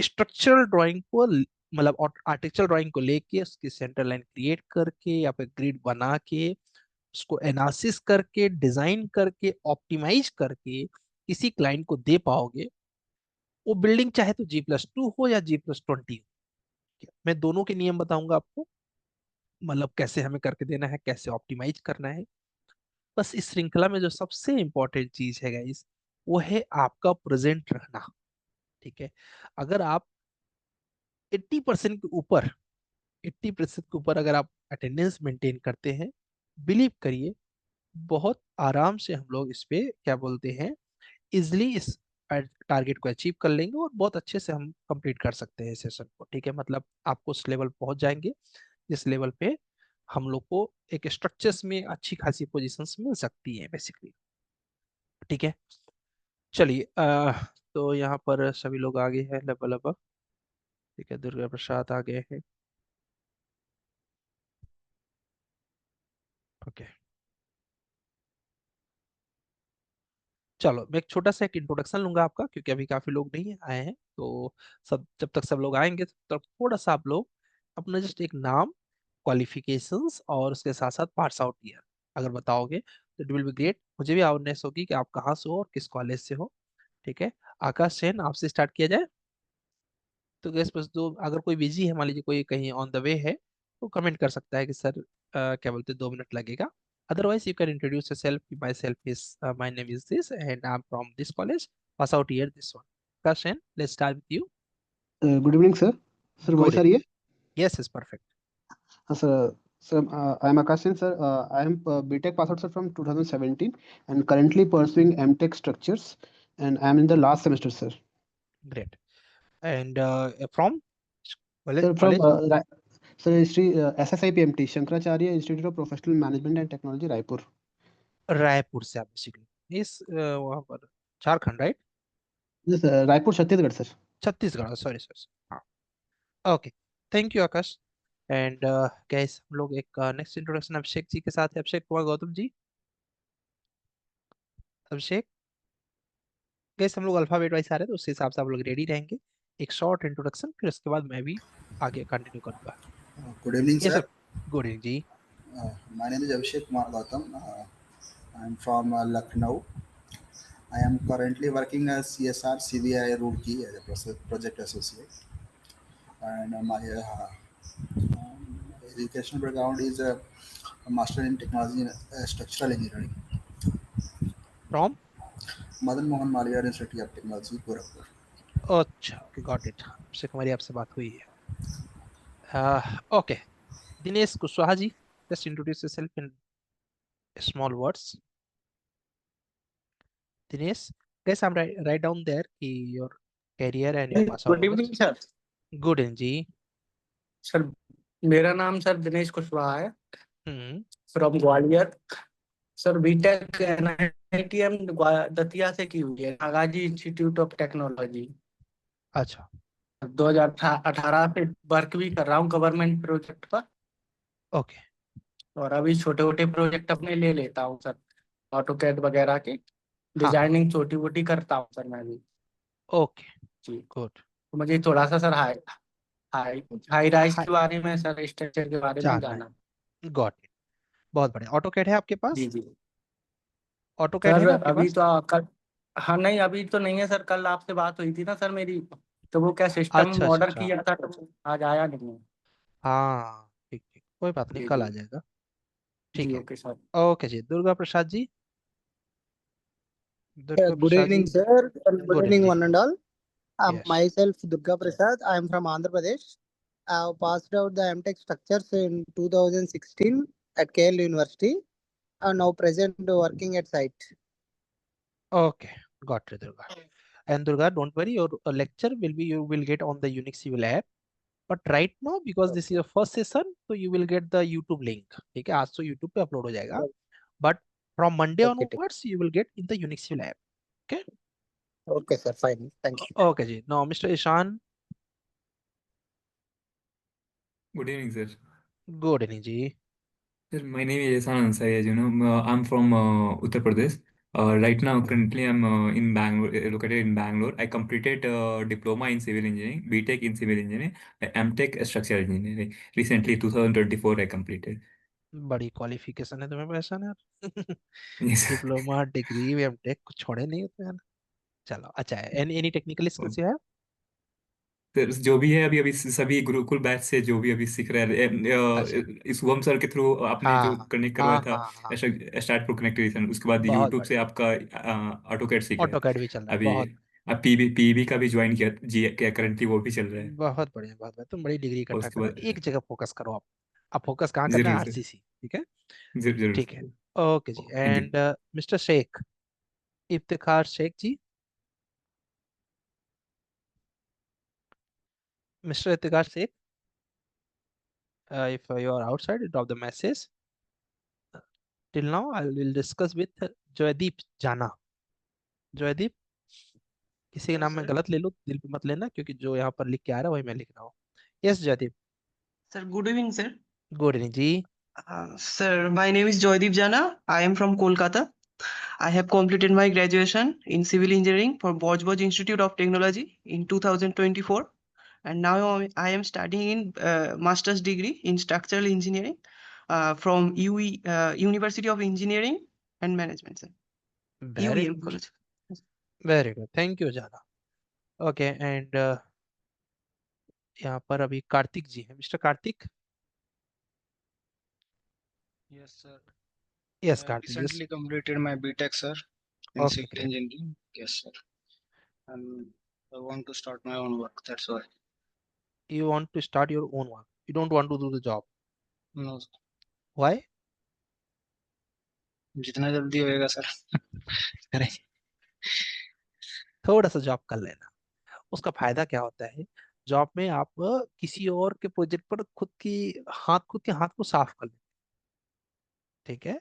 Structural drawing को मतलब artificial drying को लेके उसकी सेंटर लाइन क्रिएट करके या फिर ग्रिड बना के उसको एनालिसिस करके डिजाइन करके ऑप्टिमाइज करके किसी क्लाइंट को दे पाओगे, वो बिल्डिंग चाहे तो G+2 हो या G+20 हो। मैं दोनों के नियम बताऊंगा आपको, मतलब कैसे हमें करके देना है, कैसे ऑप्टिमाइज करना है। बस इस श्रृंखला में जो सबसे इंपॉर्टेंट चीज है गाइस, वो है आपका प्रेजेंट रहना। ठीक है, अगर आप 80% के ऊपर 80% के ऊपर अगर आप अटेंडेंस मेंटेन करते हैं, बिलीव करिए बहुत आराम से हम लोग इस पे क्या बोलते हैं, इजिली इस टारगेट को अचीव कर लेंगे और बहुत अच्छे से हम कंप्लीट कर सकते हैं सेशन को। ठीक है, मतलब आपको उस लेवल पहुंच जाएंगे जिस लेवल पे हम लोग को एक स्ट्रक्चर्स में अच्छी खासी पोजीशंस मिल सकती है बेसिकली। ठीक है, चलिए तो यहाँ पर सभी लोग आगे हैं लेवल अब। ठीक है, दुर्गा प्रसाद आ गए हैं। ओके, चलो मैं एक छोटा सा एक इंट्रोडक्शन लूंगा आपका, क्योंकि अभी काफी लोग नहीं आए हैं। तो सब जब तक सब लोग आएंगे तब तक थोड़ा सा आप लोग अपना जस्ट एक नाम, क्वालिफिकेशंस और उसके साथ साथ पार्ट्स आउट ईयर अगर बताओगे तो इट विल बी ग्रेट। मुझे भी अवेयरनेस होगी कि आप कहाँ से हो और किस कॉलेज से हो। ठीक है, आकाश सेन आपसे स्टार्ट किया जाए। तो गैस बस दो, अगर कोई बिजी है मान लीजिए कोई कहीं ऑन द वे है तो कमेंट कर सकता है कि सर क्या बोलते हैं 2 मिनट लगेगा। Otherwise you can introduce yourself कि my self is my name is this and I am from this college, pass out year this one. Akash Sen, let's start with you. Good evening sir. Sir good voice आ रही है? Yes is perfect. हाँ sir. Sir I am Akash Singh sir. I am BTech pass out sir from 2017 and currently pursuing MTech structures and I am in the last semester sir. Great and from college Sir from college sir Sri SSIPMT Shankaracharya Institute of Professional Management and Technology Raipur. Raipur से आप basically इस वहाँ पर Jharkhand right? Yes Raipur Chhattisgarh sir. Chhattisgarh, sorry sir. हाँ, okay, thank you Akash. And guess हम लोग एक next introduction Abhishek ji के साथ है। अभिषेक कुमार गौतम जी। अभिषेक, गैस हम लोग अल्फाबेट वाइज आ रहे हैं तो उस हिसाब से आप लोग रेडी रहेंगे। एक शॉर्ट इंट्रोडक्शन, फिर उसके बाद मैं भी आगे कंटिन्यू करूंगा। Good evening, yes sir. Sir, good evening ji. My name is Abhishek Kumar Gautam. I'm from Lucknow. I am currently working as CSR CBI Roorkee as a project associate. And my educational background is a master in technology and structural engineering. From? Madan Mohan Malviya Institute of Technology, Gorakhpur. अच्छा, okay, got it. Abhishek, हमारी आपसे बात हुई है। Okay, Dinesh Kushwaha ji, just introduce yourself in small words. Dinesh, guess हम right down there कि your career and your pass out good years. Evening sir. Good evening जी। Sir मेरा नाम सर दिनेश कुशवाहा है, हम्म। From Gwalior. Sir BTech NITM Datia से की हुई है, नागाजी इंस्टीट्यूट ऑफ टेक्नोलॉजी। अच्छा। 2018 से वर्क भी कर रहा हूँ गवर्नमेंट प्रोजेक्ट पर, ओके। और अभी छोटे छोटे प्रोजेक्ट अपने ले लेता हूँ सर, ऑटो कैड वगैरह की हाँ हाँ। डिजाइनिंग छोटी मोटी करता हूँ सर मैं भी। ओके, जी, गुड। तो मुझे थोड़ा सा sir high high high rise high, के बारे में, सर स्ट्रक्चर के बारे में जानना जाना। है, गॉट इट। बहुत बढ़िया। ऑटो कैड है आपके जी पास? जी ऑटो कैड है सर। ना आपके अभी पास? तो कल, हाँ नहीं अभी तो नहीं है सर, कल आपसे बात हुई थी ना सर मेरी, तो वो क्या सिस्टम अच्छा अच्छा ऑर्डर अच्छा। किया था, आज आया नहीं है। हाँ ठीक ठीक, कोई बात नहीं, जी कल जी आ जाएगा। जी ठीक है। Okay sir. ओके जी, Durga Prasad ji. Durga Good Prasad ji. evening, sir, and good good evening evening, जी। one and all. Yes. Myself, Durga Prasad. I am from Andhra Pradesh. I have passed out the MTech structures in 2016 at KL University. I am now present working at site. Okay, got it Durga. And Durga, don't worry, your lecture will be, you will get on the Unix Civil app. But right now, because this is your first session, so you will get the YouTube link. ठीक है, आज तो YouTube पे upload हो जाएगा, but from Monday Okay, onwards you will get in the Unix Civil app. Okay. okay, sir. Fine. Thank you. Okay जी, now Mr. Ishan. Good evening, sir. Good evening जी। Sir, my name is Ihsan Ansari. As you know, I'm from Uttar Pradesh. Right now, currently, I'm in Bangalore, located in Bangalore. I completed diploma in civil engineering, BTech in civil engineering, MTech structural engineering. Recently, 2024, I completed. बड़ी qualification है तुम्हें पैसा ना यार। Yes. Diploma degree MTech कुछ छोड़े नहीं होते यार। चलो अच्छा है। Any technical skills you have? तो जो भी है अभी अभी सभी गुरुकुल बैच से जो भी अभी सीख रहे हैं अच्छा। शुभम सर के थ्रू आपने जो हाँ कनेक्ट हाँ करवाया था हाँ हाँ। स्टार्ट फॉर कनेक्टिविटी, उसके बाद बहुत यूट्यूब से बढ़िया। आपका ऑटोकैड सीख रहे हैं ऑटोकैड भी चल रहा है, अभी। बहुत अब पीबी का भी ज्वाइन किया जी क्या करंटली वो भी चल रहा है। बहुत बढ़िया, बहुत बढ़िया। तुम बड़ी डिग्री और इकट्ठा उसके कर रहे बाद हो, एक जगह फोकस करो आप। अब फोकस कहाँ करना है? जरूर सर, आरसीसी, ठीक है। जरूर ठीक है। सर। ओके जी। Thank you. And mister Shaikh, Iftikhar Shaikh ji, mister Iftikhar Shaikh, if you are outside, drop the message. Till now I will discuss with Joydeep Jana. Joydeep, किसी के नाम में सर गलत ले लो, दिल पे मत लेना, क्योंकि जो यहाँ पर लिख के आ रहा है वही मैं लिख रहा हूँ। Yes Jaideep. Sir good evening sir. Good evening जी। Sir, my name is Joydeep Jana. I am from Kolkata. I have completed my graduation in civil engineering from Bojboj Institute of Technology in 2024, and now I am studying in master's degree in structural engineering from University of Engineering and Management, sir. Very UEM good, college. Very good, thank you जाना। Okay and यहाँ पर अभी कार्तिक जी है। Mister Kartik. Yes, sir. Yes I have Kartik, yes. recently completed my BTech, sir, in okay civil great. engineering. Yes, sir. And I want to start my own work. That's why. You want to start your own work, you don't want to do the job, No, why? जितना जल्दी होएगा sir करें। थोड़ा सा job कर लेना। उसका फायदा क्या होता है? जॉब में आप किसी और के प्रोजेक्ट पर खुद के हाथ को साफ कर लेते, ठीक है।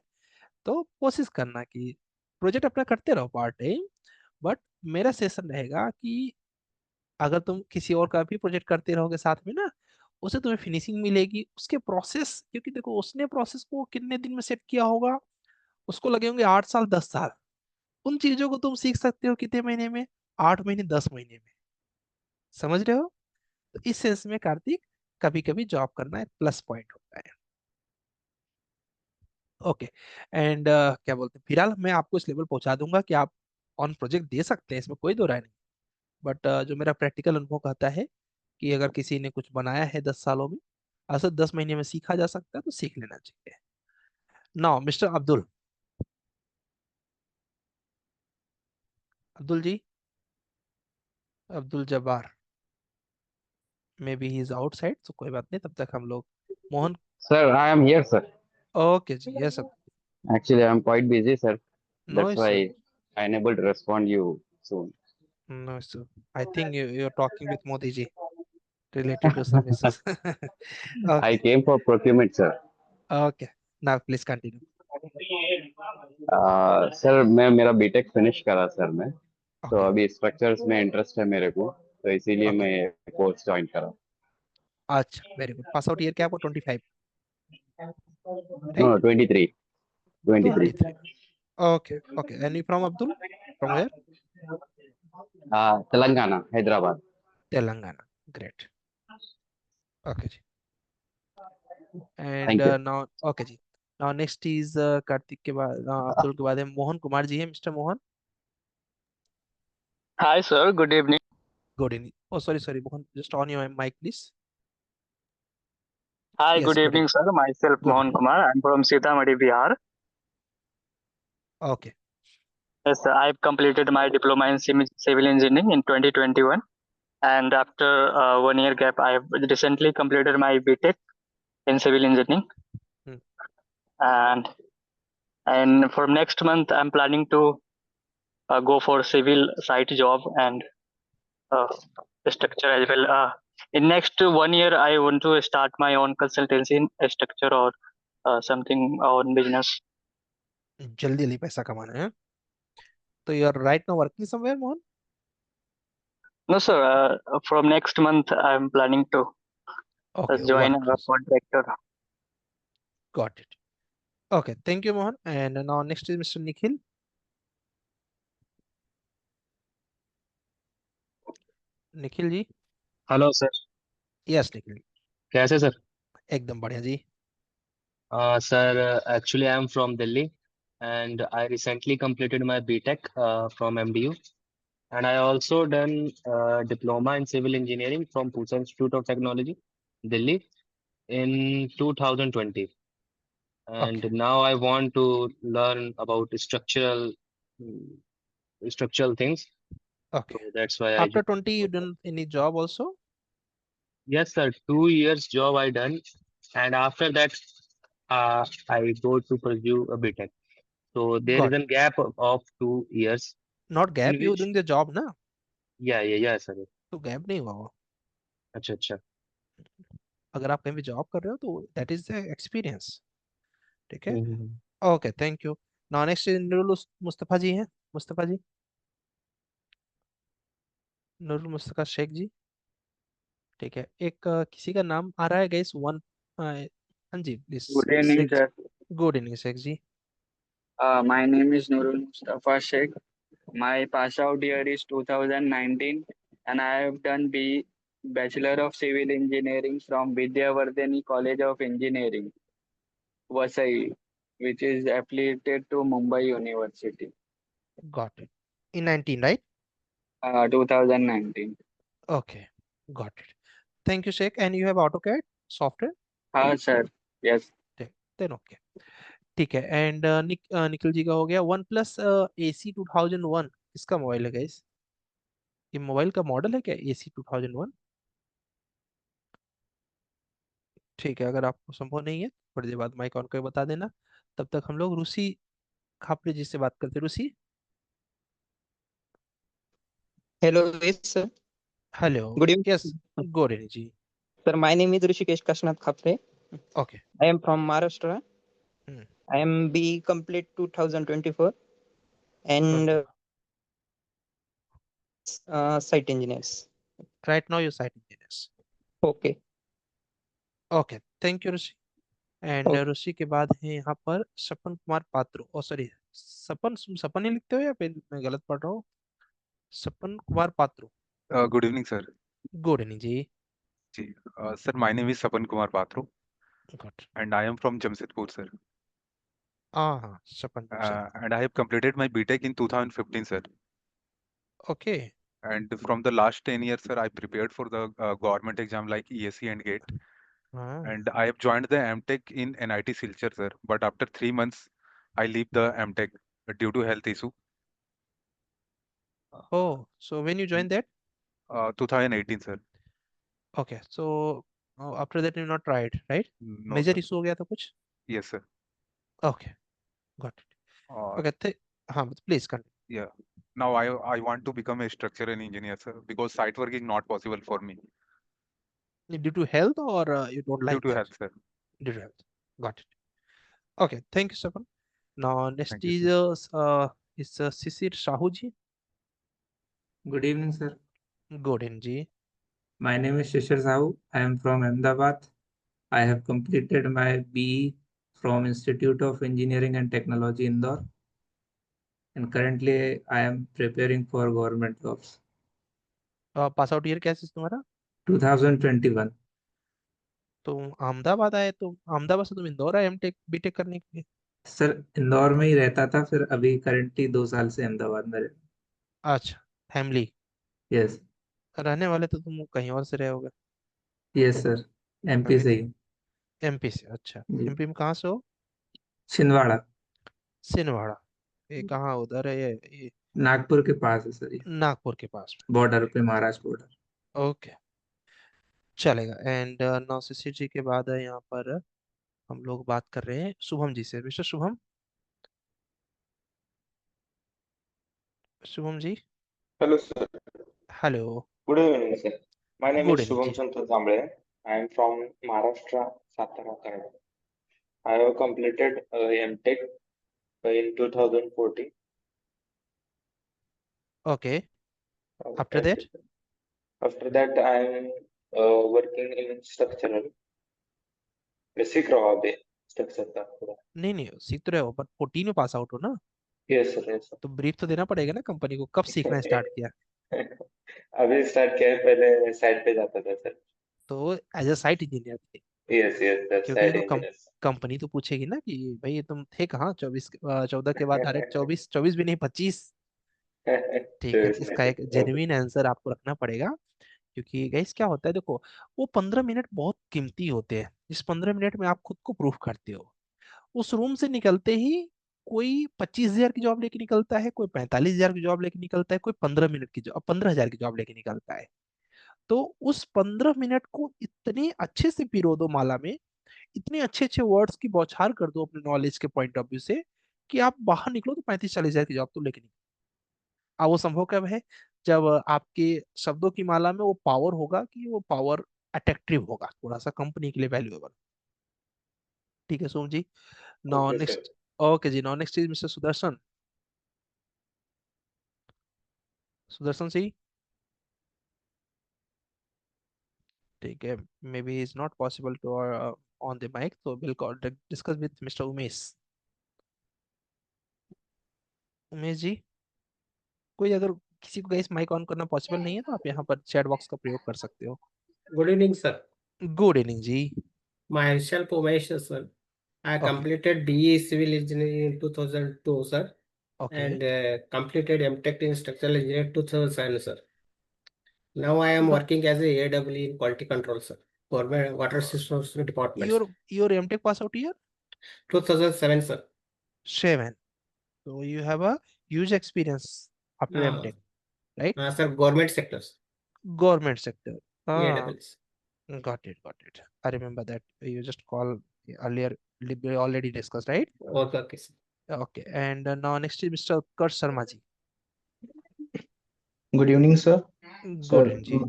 तो कोशिश करना कि प्रोजेक्ट अपना करते रहो पार्ट टाइम, बट मेरा सेशन रहेगा कि अगर तुम किसी और का भी प्रोजेक्ट करते रहोगे साथ में ना, उसे तुम्हें फिनिशिंग मिलेगी उसके प्रोसेस, क्योंकि देखो उसने प्रोसेस को कितने दिन में सेट किया होगा, उसको लगे होंगे 8 साल 10 साल। उन चीजों को तुम सीख सकते हो कितने महीने में? 8 महीने 10 महीने में। समझ रहे हो? तो इस सेंस में कार्तिक, कभी कभी जॉब करना एक प्लस पॉइंट होता है। ओके एंड क्या बोलते हैं, फिलहाल मैं आपको इस लेवल पहुंचा दूंगा कि आप ऑन प्रोजेक्ट दे सकते हैं, इसमें कोई दो राय नहीं। बट जो मेरा प्रैक्टिकल अनुभव कहता है कि अगर किसी ने कुछ बनाया है 10 सालों में, असल 10 महीने में सीखा जा सकता है, तो सीख लेना चाहिए। Now mister Abdul, Abdul ji, Abdul Jabbar, may be he is outside, तो कोई बात नहीं, तब तक हम लोग Mohan. Sir, I am here, sir. Okay जी, yes. Actually, I am quite busy, sir. No That's issue, why I unable to respond you soon. No issue. I think you're talking with Modi ji related to some issues. I Okay, came for procurement, sir. okay. Now please continue. Sir मैं मेरा BTech finish करा sir मैं, तो Okay, अभी structures में interest है मेरे को, तो इसीलिए okay. मैं कोर्स ज्वाइन करा। अच्छा, very good. Pass out year क्या है आपको? 25, no right? 23 23। 23। Okay okay. And you from Abdul, from where? Telangana, Hyderabad. Telangana, great. Okay जी। And thank you. Now okay जी। नाउ नेक्स्ट इज कार्तिक के बाद अब्दुल के बाद है मोहन कुमार जी है। Mister Mohan. Hi, sir. Good evening. Good evening. Oh sorry sorry Mohan, just on your mic please. Hi, yes, good good evening, evening. sir. Myself, good Mohan evening. Kumar. I'm from Sitamarhi, Bihar. Okay. Yes, sir. I've completed my diploma in civil engineering in 2021. And after 1 year gap, I've recently completed my BTech in civil engineering. And and for next month, I'm planning to go for civil site job and uh, structure as well. In next 1 year, I want to start my own consultancy in structure or something on business. जल्दी जल्दी पैसा कमाना है, तो you are right now working somewhere Mohan? No, sir. From next month, I'm planning to okay, join work, a contractor. Got it. Okay, thank you Mohan. And now next is mister Nikhil. Nikhil ji. Hello sir. Yes Nikhil ji, कैसे sir? एकदम बढ़िया जी। Sir, actually I am from Delhi and I recently completed my BTech from MDU, and I also done diploma in civil engineering from Pusa Institute of Technology, Delhi in 2020. And Okay. now I want to learn about structural things. Okay. So that's why I After joined. 20, you done any job also? Yes, sir. 2 years job I done, and after that, I go to pursue a BTech. So there is Got a gap of 2 years not in gap, you which, doing the job ना, yeah, sir. तो gap नहीं हुआ वो। अच्छा अच्छा। अगर आप कहीं भी जॉब कर रहे हो तो दैट इज द एक्सपीरियंस। ठीक है। हम्म। Okay, thank you. Now next Nurul Mustafa ji हैं। मुस्तफा जी, नूरुल मुस्तफा शेख जी। ठीक है, एक किसी का नाम आ रहा है गाइस, वन। हाँ जी please. Good evening, Sheikh ji, sir. Good evening Sheikh ji. My name is Nurul Mustafa Sheikh. My pass out year is 2019, and I have done Bachelor of Civil Engineering from Vidyavardhani College of Engineering, Vasai, which is affiliated to Mumbai University. Got it. In 19 right? 2019. Okay, got it. Thank you Shaikh. And you have AutoCAD software? Sir. Yes. Then okay. ठीक है। And Nikhil ji का हो गया। One plus AC 2001 किसका mobile है guys? ये mobile का model है क्या AC 2001? ठीक है, अगर आपको संभव नहीं है थोड़ी देर बाद माइक ऑन करके बता देना। तब तक हम लोग रूसी खापरे जी से बात करते हैं। रूसी, Hello, yes, sir. Hello. Good evening. Yes, Gore ji. Sir, my name is Rishikesh Kashnath Khapre. Okay. I am from Maharashtra. Hmm. I am B complete 2024 and site engineers. Right now you site engineers. Okay. Okay, thank you Rishi. And Okay. ऋषि के बाद है यहाँ पर सपन कुमार पात्रो। ओ sorry, सपन, सपन ही लिखते हो या फिर मैं गलत पढ़ रहा हूँ? Sapan Kumar Patro. Good evening, sir. Good evening जी। जी, sir, my name is Sapan Kumar Patro, good. and I am from Jamshedpur, sir. हाँ हाँ, Sapan ji. And I have completed my BTech in 2015, sir. Okay. And from the last 10 years, sir, I prepared for the government exam like ESE and GATE. हाँ। And I have joined the MTech in NIT Silchar, sir. But after 3 months, I leave the MTech due to health issue. Oh, so when you joined that? 2018, sir. Okay, so after that you not tried, right? No, Major sir. issue हो गया था कुछ? Yes, sir. Okay, got it. Uh, Okay, हाँ, please continue. yeah. Now I want to become a structural engineer, sir, because site work is not possible for me Due to health or you don't due like to that? health, sir. Due to health. Got it. Okay, thank you, Sapan. Now next Thank you, sir. is Sisir Shahu ji. Good evening, sir. Good evening ji. My name is Shishir Sahu. I am from Ahmedabad. I have completed my BE from Institute of Engineering and Technology, Indore. And currently, I am preparing for government jobs. Pass out year क्या है तुम्हारा? 2021. तुम अहमदाबाद आए, तो अहमदाबाद से तुम इंदौर आए MTech BTech करने के लिए? सर, इंदौर में ही रहता था, फिर अभी करंटली 2 साल से अहमदाबाद में अच्छा, फैमिली। यस रहने वाले तो तुम कहीं और से रहे होगे। यस सर, एमपी अभी से ही। एमपी से? अच्छा, जी, एमपी में कहाँ से हो? छिंदवाड़ा, सिनवाड़ा। ये कहाँ उधर है ये? नागपुर के पास है सर, ये नागपुर के पास बॉर्डर पे, महाराष्ट्र बॉर्डर। में। ओके, चलेगा। एंड नौसिसी जी के बाद है यहाँ पर हम लोग बात कर रहे हैं शुभम जी से। Mister Shubham. Shubham ji, Hello, sir. Hello. Good evening, sir. My name good is evening Shubham ji. Santosh Damble. I am from Maharashtra, Satara, Kannada. I have completed MTech in 2014. Okay, after Thank that? you, sir. After that, I am working in structural. Basic रहा अभी structure का पूरा. नहीं नहीं, सीख तो रहे हो, बट 14 में पास आउट हो ना? Yes, sir. Yes, sir. तो ब्रीफ तो देना पड़ेगा ना कंपनी को, कब सीखना स्टार्ट किया? अभी स्टार्ट किया है, पहले साइट पे जाता था सर। तो एज अ साइट इंजीनियर थे, यस यस सर, क्योंकि साइट देखो इंजीनियर। कंपनी तो पूछेगी ना कि भाई ये तुम थे कहाँ 14 के बाद डायरेक्ट 24 भी नहीं 25। ठीक है, तो 24 में इसका थे। एक जेन्युइन आंसर आपको रखना पड़ेगा। क्योंकि गाइस क्या होता है देखो, वो 15 मिनट बहुत कीमती होते हैं। इस 15 मिनट में आप खुद को प्रूफ करते हो। उस रूम से निकलते ही कोई 25,000 की जॉब लेके निकलता है, कोई 45,000 की जॉब लेके निकलता है, कोई 15 मिनट की जॉब 15,000 की जॉब लेके निकलता है। तो उस 15 मिनट को इतने अच्छे से पिरो दो माला में, इतने अच्छे अच्छे वर्ड्स की बौछार कर दो अपने नॉलेज के पॉइंट ऑफ व्यू से, कि आप बाहर निकलो तो 35-40 हजार की जॉब तो लेके निकलो। अब वो संभव कब है? जब आपके शब्दों की माला में वो पावर होगा, कि वो पावर अट्रैक्टिव होगा, थोड़ा सा कंपनी के लिए वैल्यूएबल। ठीक है Som ji. Now okay sir. Next. Okay जी, now next is mister Sudarshan. Sudarshan Singh. ठीक है, maybe is not possible to on the mic, तो will discuss with mister Umesh. Umesh ji, कोई अगर किसी को गाइस माइक ऑन करना पॉसिबल नहीं है तो आप यहाँ पर चैट बॉक्स का प्रयोग कर सकते हो। Good evening, sir. Good evening जी। Myself, Umesh, sir. I okay completed BE Civil Engineering in 2002, sir, okay and completed MTech in Structural Engineering 2007, sir. Now I am working as a AW in Quality Control, sir, Government Water Systems Department, sir. Your MTech pass out year 2007, sir. 7, so you have a huge experience after Uh, MTech, right? sir, government sectors, Government sector. Ah, AWS. got it. I remember that you just called earlier, we already discussed, right? Okay, sir. Okay, and now next is Mr. Utkarsh Sharma ji. Good evening, sir. Good Sir, evening ji.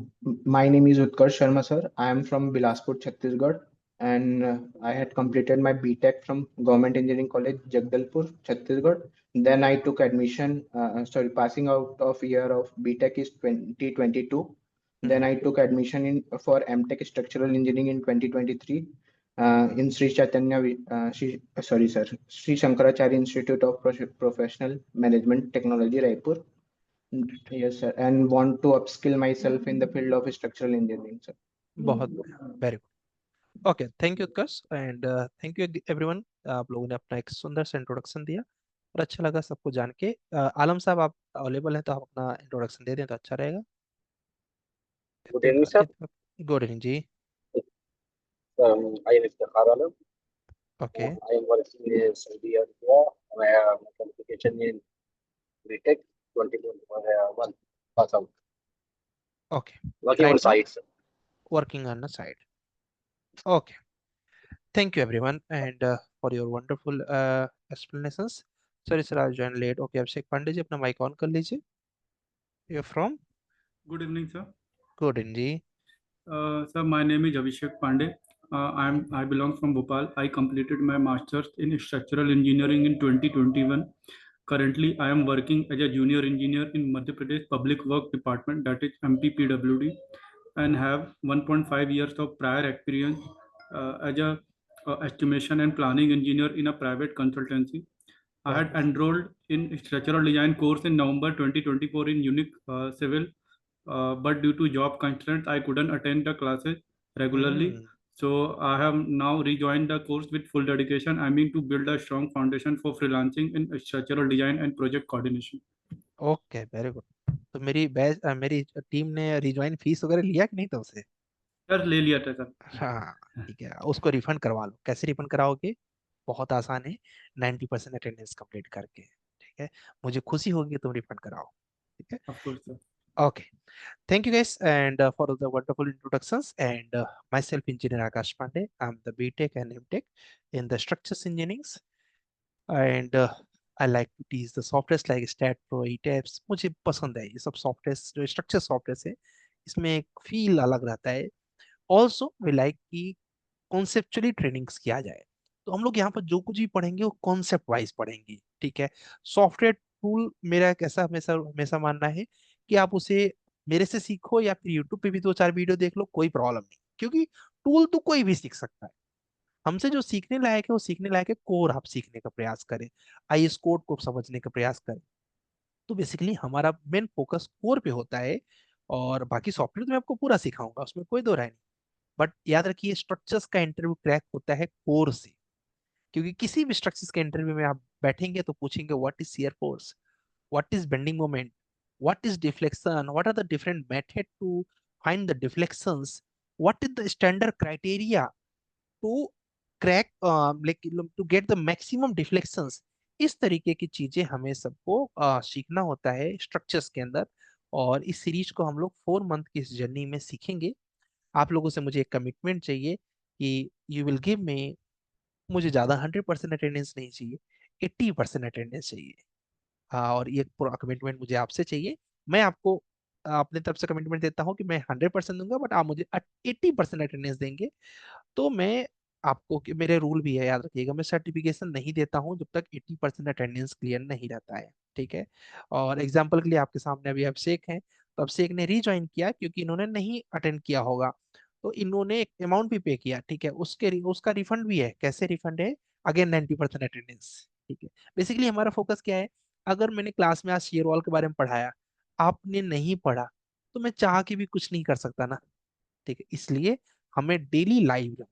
my name is Utkarsh Sharma, sir. I am from Bilaspur, Chhattisgarh, and I had completed my BTech from Government Engineering College, Jagdalpur, Chhattisgarh. Then I took admission, passing out of year of BTech is 2022. Then I took admission in for MTech Structural Engineering in 2023 in Sri Chaitanya, Sri Shankaracharya Institute of Professional Management Technology, Raipur. Yes, sir, and want to upskill myself in the field of structural engineering, sir. बहुत very good. Okay, thank you Utkarsh, and thank you everyone. आप लोगों ने अपना एक सुंदर सा introduction दिया और अच्छा लगा सबको जान के। आलम साहब, आप अवेलेबल हैं तो आप अपना इंट्रोडक्शन दे दें तो अच्छा रहेगा। Good evening, sir. Good evening जी। I am Iftikhar Alam. Okay I am working in Saudi Arabia. My qualification in BTech 2021 pass out. Okay, Working on right now sites. Working on the side. Okay, thank you everyone, and for your wonderful explanations. Sorry sir, I joined late. Okay, Abhishek Pandey ji, अपना mic on कर लीजिए। You're from? Good evening, sir. Good evening जी। Sir, my name is Abhishek Pandey. I belong from Bhopal. I completed my master's in structural engineering in 2021. Currently, I am working as a junior engineer in Madhya Pradesh Public Work Department, that is MPPWD, and have 1.5 years of prior experience as a estimation and planning engineer in a private consultancy. I had enrolled in structural design course in November 2024 in Unique Civil, but due to job constraints, I couldn't attend the classes regularly. So I have now rejoined the course with full dedication, aiming to build a strong foundation for freelancing in structural design and project coordination. Okay, very good. तो मेरी team ने rejoin fees वगैरह लिया कि नहीं तो उसे? Sir ले लिया था सर। हाँ ठीक है, उसको रिफंड करवा लो। कैसे रिफंड कराओगे? बहुत आसान है, 90% अटेंडेंस कंप्लीट करके। ठीक है, मुझे खुशी होगी तुम रिफंड कराओ। ठीक है, Of course, sir. Okay. Thank you guys, and for the wonderful introductions. And myself, Engineer Akash Pandey. I'm the BTech and MTech in the structures engineering, and I like to teach the softwares like StatPro, ETABS. मुझे पसंद है ये सब software, जो structure software है इसमें एक feel अलग रहता है। ऑल्सो वी लाइक कि कॉन्सेप्चुअली ट्रेनिंग्स किया जाए। तो हम लोग यहाँ पर जो कुछ भी पढ़ेंगे वो कॉन्सेप्ट वाइज पढ़ेंगे। ठीक है, सॉफ्टवेयर टूल मेरा एक ऐसा हमेशा हमेशा मानना है कि आप उसे मेरे से सीखो या फिर यूट्यूब पे भी 2-4 वीडियो देख लो, कोई प्रॉब्लम नहीं। क्योंकि टूल तो कोई भी सीख सकता है। हमसे जो सीखने लायक है वो सीखने लायक है, कोर आप सीखने का प्रयास करें, आईएस कोड को समझने का प्रयास करें। तो बेसिकली हमारा मेन फोकस कोर पे होता है, और बाकी सॉफ्टवेयर तो मैं आपको पूरा सिखाऊंगा, उसमें कोई दो राय नहीं। बट याद रखिए स्ट्रक्चर्स का इंटरव्यू क्रैक होता है कोर से, क्योंकि किसी भी स्ट्रक्चर्स के इंटरव्यू में आप बैठेंगे तो पूछेंगे what is shear force, what is bending moment, what is deflection, what are the different method to find the deflections, what is the standard criteria to crack like to get the maximum deflections। इस तरीके की चीजें हमें सबको सीखना होता है structures के अंदर, और इस सीरीज को हम लोग 4 मंथ की इस जर्नी में सीखेंगे। आप लोगों से मुझे एक कमिटमेंट चाहिए कि यू विल गिव मी, मुझे ज्यादा 100% अटेंडेंस नहीं चाहिए, 80% अटेंडेंस चाहिए। हाँ, और ये पूरा कमिटमेंट मुझे आपसे चाहिए। मैं आपको अपने तरफ से कमिटमेंट देता हूँ कि मैं 100% दूंगा, बट आप मुझे 80% अटेंडेंस देंगे तो मैं आपको, कि मेरे रूल भी है याद रखिएगा, मैं सर्टिफिकेशन नहीं देता हूँ जब तक 80% अटेंडेंस क्लियर नहीं रहता है, ठीक है। और एग्जाम्पल के लिए आपके सामने अभी अभिषेक हैं, तो अभिषेक ने रीज्वाइन किया क्योंकि इन्होंने नहीं अटेंड किया होगा, तो इन्होंने एक अमाउंट भी पे किया, ठीक है, उसका रिफंड भी है। कैसे रिफंड है? अगेन 90% अटेंडेंस, ठीक है। बेसिकली हमारा फोकस क्या है, अगर मैंने क्लास में आज शेयर वॉल के बारे में पढ़ाया, आपने नहीं पढ़ा, तो मैं चाह के भी कुछ नहीं कर सकता ना, ठीक है। इसलिए हमें डेली लाइव रहना,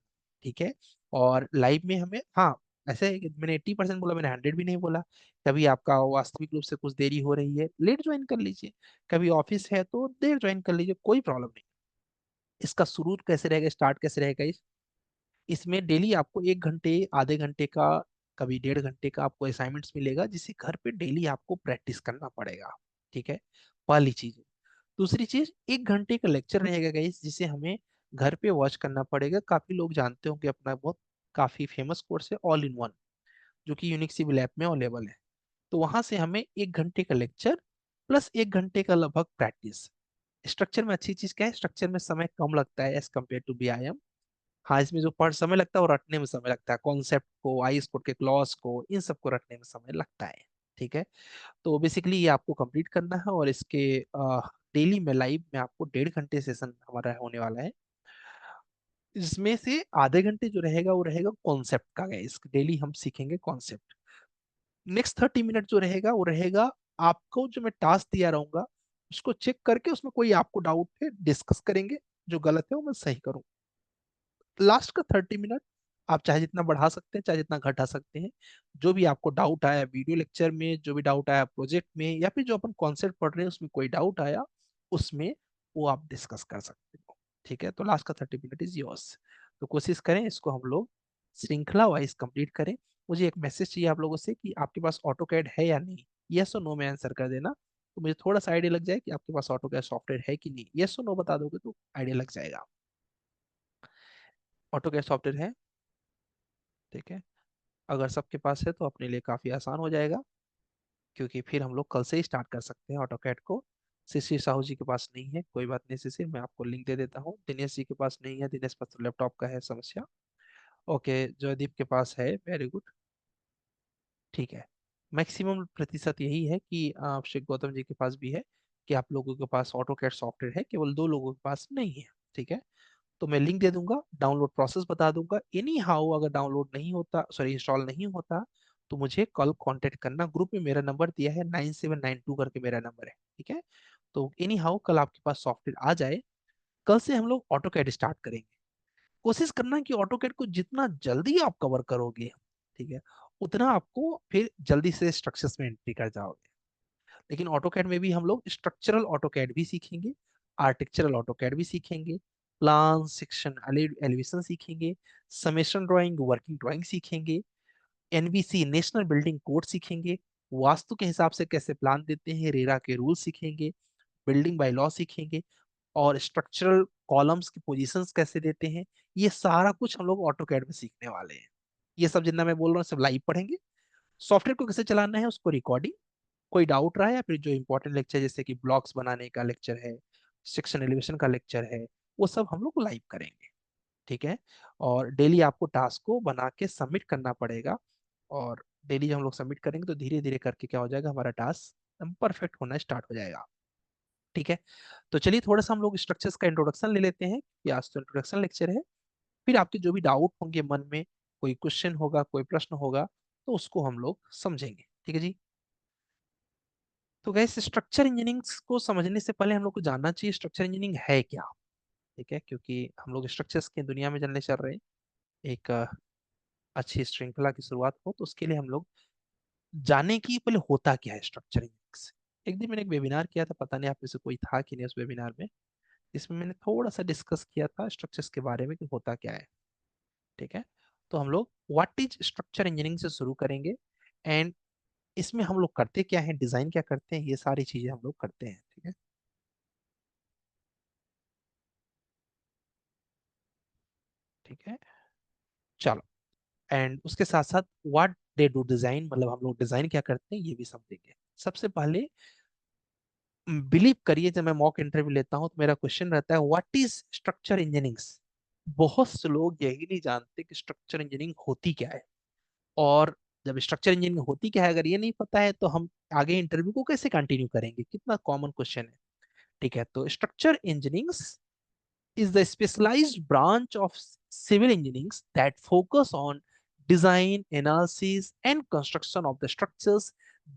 ठीक है। और लाइव में हमें, हाँ, ऐसे है कि मैंने 80% बोला, मैंने 100 भी नहीं बोला। कभी आपका वास्तविक रूप से कुछ देरी हो रही है, लेट ज्वाइन कर लीजिए, कभी ऑफिस है तो देर ज्वाइन कर लीजिए, कोई प्रॉब्लम नहीं। इसका शुरू कैसे रहेगा, स्टार्ट कैसे रहेगा, इसमें डेली आपको 1 घंटे, आधे घंटे का, कभी 1.5 घंटे का आपको असाइनमेंट्स मिलेगा, जिसे घर पे डेली आपको प्रैक्टिस करना पड़ेगा, ठीक है। पहली चीज। दूसरी चीज, 1 घंटे का लेक्चर रहेगा गाइस, जिसे हमें घर पे वॉच करना पड़ेगा। काफी लोग जानते होंगे अपना बहुत काफी फेमस कोर्स है ऑल इन वन, जो कि यूनिक सिविल ऐप में अवेलेबल है। तो वहां से हमें 1 घंटे का लेक्चर प्लस 1 घंटे का लगभग प्रैक्टिस। स्ट्रक्चर में अच्छी चीज क्या है, स्ट्रक्चर में समय कम लगता है एज कम्पेयर टू BIM। हाँ, इसमें जो पढ़ समय लगता है वो रटने में समय लगता है, कॉन्सेप्ट को, आई स्पोर्ट के क्लॉज को, इन सबको रटने में समय लगता है, ठीक है। तो बेसिकली ये आपको कंप्लीट करना है, और इसके डेली में लाइव में आपको 1.5 घंटे सेशन हमारा होने वाला है। इसमें से आधे घंटे जो रहेगा वो रहेगा कॉन्सेप्ट का, इस डेली हम सीखेंगे कॉन्सेप्ट। नेक्स्ट 30 मिनट जो रहेगा वो रहेगा, आपको जो मैं टास्क दिया रहूंगा उसको चेक करके उसमें कोई आपको डाउट है डिस्कस करेंगे, जो गलत है वो मैं सही करूँ। लास्ट का 30 मिनट आप चाहे जितना बढ़ा सकते हैं, चाहे जितना घटा सकते हैं। जो भी आपको डाउट आया वीडियो लेक्चर में, जो भी डाउट आया प्रोजेक्ट में, या फिर जो अपन कॉन्सेप्ट पढ़ रहे हैं उसमें कोई डाउट आया, उसमें वो आप डिस्कस कर सकते हो, ठीक है। तो लास्ट का 30 मिनट इज योर्स। तो कोशिश करें इसको हम लोग श्रृंखला वाइज कंप्लीट करें। मुझे एक मैसेज चाहिए आप लोगों से कि आपके पास ऑटो कैड है या नहीं, यस और नो में आंसर कर देना, तो मुझे थोड़ा सा आइडिया लग जाए कि आपके पास ऑटो कैड सॉफ्टवेयर है कि नहीं। यस और नो बता दोगे तो आइडिया लग जाएगा। ऑटो कैड सॉफ्टवेयर है, ठीक है। अगर सबके पास है तो अपने लिए काफ़ी आसान हो जाएगा, क्योंकि फिर हम लोग कल से ही स्टार्ट कर सकते हैं ऑटोकैड को। शिशिर साहू जी के पास नहीं है, कोई बात नहीं शिशिर, मैं आपको लिंक दे देता हूँ। दिनेश जी के पास नहीं है, दिनेश पास तो लैपटॉप का है समस्या। ओके, जयदीप के पास है, वेरी गुड, ठीक है। मैक्सिमम प्रतिशत यही है कि श्री गौतम जी के पास भी है, कि आप लोगों के पास ऑटोकैड सॉफ्टवेयर है, केवल 2 लोगों के पास नहीं है, ठीक है। तो मैं लिंक दे दूंगा, डाउनलोड प्रोसेस बता दूंगा। एनी हाउ अगर डाउनलोड नहीं होता, सॉरी इंस्टॉल नहीं होता, तो मुझे कल कांटेक्ट करना। ग्रुप में मेरा नंबर दिया है 9792 करके मेरा नंबर है, ठीक है। तो एनी हाउ कल आपके पास सॉफ्टवेयर आ जाए, कल से हम लोग ऑटो कैड स्टार्ट करेंगे। कोशिश करना कि ऑटो कैड को जितना जल्दी आप कवर करोगे, ठीक है, उतना आपको फिर जल्दी से स्ट्रक्चर्स में एंट्री कर जाओगे। लेकिन ऑटोकैड में भी हम लोग स्ट्रक्चरल ऑटोकैड भी सीखेंगे, आर्किटेक्चरल ऑटोकैड भी सीखेंगे, प्लान सेक्शन एलिवेशन सीखेंगे, समेशन ड्राइंग, वर्किंग ड्राइंग सीखेंगे, NBC नेशनल बिल्डिंग कोड सीखेंगे, वास्तु के हिसाब से कैसे प्लान देते हैं, रेरा के रूल सीखेंगे, बिल्डिंग बाय लॉ सीखेंगे, और स्ट्रक्चरल कॉलम्स की पोजीशंस कैसे देते हैं। ये सारा कुछ हम लोग ऑटोकैड में सीखने वाले हैं। ये सब जितना मैं बोल रहा हूँ सब लाइव पढ़ेंगे। सॉफ्टवेयर को कैसे चलाना है उसको रिकॉर्डिंग, कोई डाउट रहा है, या फिर जो इंपॉर्टेंट लेक्चर जैसे कि ब्लॉक्स बनाने का लेक्चर है, सेक्शन एलिवेशन का लेक्चर है, वो सब हम लोग लाइव करेंगे, ठीक है। और डेली आपको टास्क को बना के सबमिट करना पड़ेगा, और डेली हम लोग सबमिट करेंगे तो धीरे धीरे करके क्या हो जाएगा, हमारा टास्क परफेक्ट होना स्टार्ट हो जाएगा, ठीक है। तो चलिए थोड़ा सा हम लोग स्ट्रक्चर्स का इंट्रोडक्शन ले लेते हैं, कि आज तो इंट्रोडक्शन लेक्चर है। फिर आपके जो भी डाउट होंगे मन में, कोई क्वेश्चन होगा, कोई प्रश्न होगा, तो उसको हम लोग समझेंगे, ठीक है जी। तो गैस स्ट्रक्चर इंजीनियरिंग को समझने से पहले हम लोग को जानना चाहिए स्ट्रक्चर इंजीनियरिंग है क्या। ठीक है, क्योंकि हम लोग स्ट्रक्चर्स की दुनिया में चलने चल रहे हैं, एक अच्छी श्रृंखला की शुरुआत हो, तो उसके लिए हम लोग जाने की पहले होता क्या है स्ट्रक्चर इंजीनियरिंग। एक दिन मैंने एक वेबिनार किया था, पता नहीं आप में से कोई था कि नहीं उस वेबिनार में, इसमें मैंने थोड़ा सा डिस्कस किया था स्ट्रक्चर्स के बारे में कि होता क्या है। ठीक है, तो हम लोग व्हाट इज स्ट्रक्चर इंजीनियरिंग से शुरू करेंगे, एंड इसमें हम लोग करते क्या है, डिजाइन क्या करते हैं, ये सारी चीजें हम लोग करते हैं। ठीक है, ठीक है, चलो। एंड उसके साथ साथ व्हाट दे डू डिजाइन, मतलब हम लोग डिजाइन क्या करते हैं ये भी समझेंगे। सबसे पहले बिलीव करिए, जब मैं मॉक इंटरव्यू लेता हूं तो मेरा क्वेश्चन रहता है व्हाट इज स्ट्रक्चर इंजीनियरिंग। बहुत से लोग यही नहीं जानते कि स्ट्रक्चर इंजीनियरिंग होती क्या है, और जब स्ट्रक्चर इंजीनियरिंग होती क्या है अगर ये नहीं पता है तो हम आगे इंटरव्यू को कैसे कंटिन्यू करेंगे, कितना कॉमन क्वेश्चन है। ठीक है, तो structure engineering is the specialized branch of civil engineering that focus on design, analysis, and construction of the structures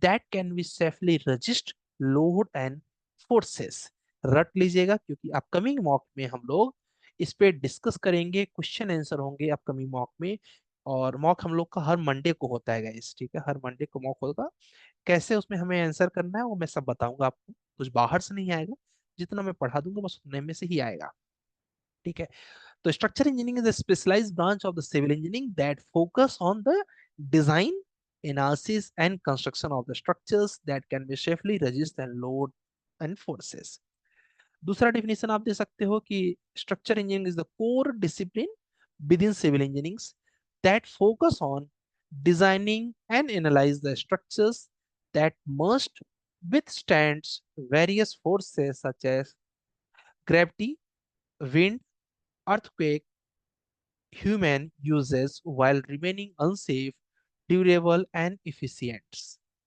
that can be safely resist load and forces. रट लीजिएगा, क्योंकि अपकमिंग मॉक में हम लोग इस पे डिस्कस करेंगे, क्वेश्चन आंसर होंगे अपकमिंग मॉक में। और मॉक हम लोग का हर मंडे को होता है गाइस, ठीक है, हर मंडे को मॉक होगा। कैसे उसमें हमें आंसर करना है वो मैं सब बताऊंगा आपको, कुछ बाहर से नहीं आएगा, जितना मैं पढ़ा दूंगा बस उतने में से ही आएगा। ठीक है, तो structure engineering is a specialized branch of the civil engineering that focus on the design, analysis and construction of the structures that can be safely resist and load and forces. दूसरा डेफिनेशन आप दे सकते हो कि structure engineering is the core discipline within civil engineering that focus on designing and analyze the structures that must withstand various forces such as gravity, wind, earthquake, human uses while remaining unsafe, durable and efficient.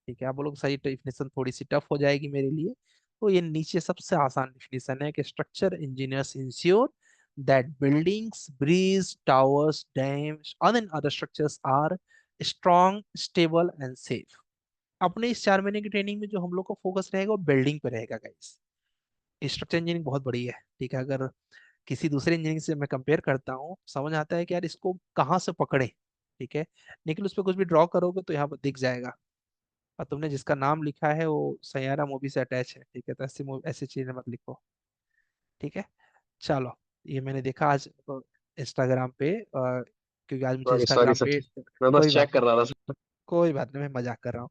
ठीक है, आप लोग सही definition थोड़ी सी tough हो जाएगी मेरे लिए, तो ये नीचे सबसे आसान डेफिनेशन है कि structure engineers ensure that buildings, bridges, towers, dams, and other structures are strong, stable and safe. अपने इस 4 महीने की ट्रेनिंग में जो हम लोग का फोकस रहेगा वो बिल्डिंग पे रहेगा गाइस। स्ट्रक्चर इंजीनियरिंग बहुत बड़ी है, ठीक है, अगर किसी दूसरे इंजीनियरिंग से मैं कंपेयर करता हूँ समझ आता है कि यार इसको कहाँ से पकड़े। ठीक है, लेकिन उस पर कुछ भी ड्रॉ करोगे तो यहाँ पर दिख जाएगा, और तुमने जिसका नाम लिखा है वो सैयारा मूवी से अटैच है। ठीक है, तो ऐसी चीजें मत लिखो। ठीक है, चलो। ये मैंने देखा आज इंस्टाग्राम पे, क्योंकि आज मुझे सॉरी सॉरी इंस्टाग्राम सर, पे मैं बस कोई चेक बात कर नहीं, रहा था। कोई बात नहीं, मैं मजाक कर रहा हूँ।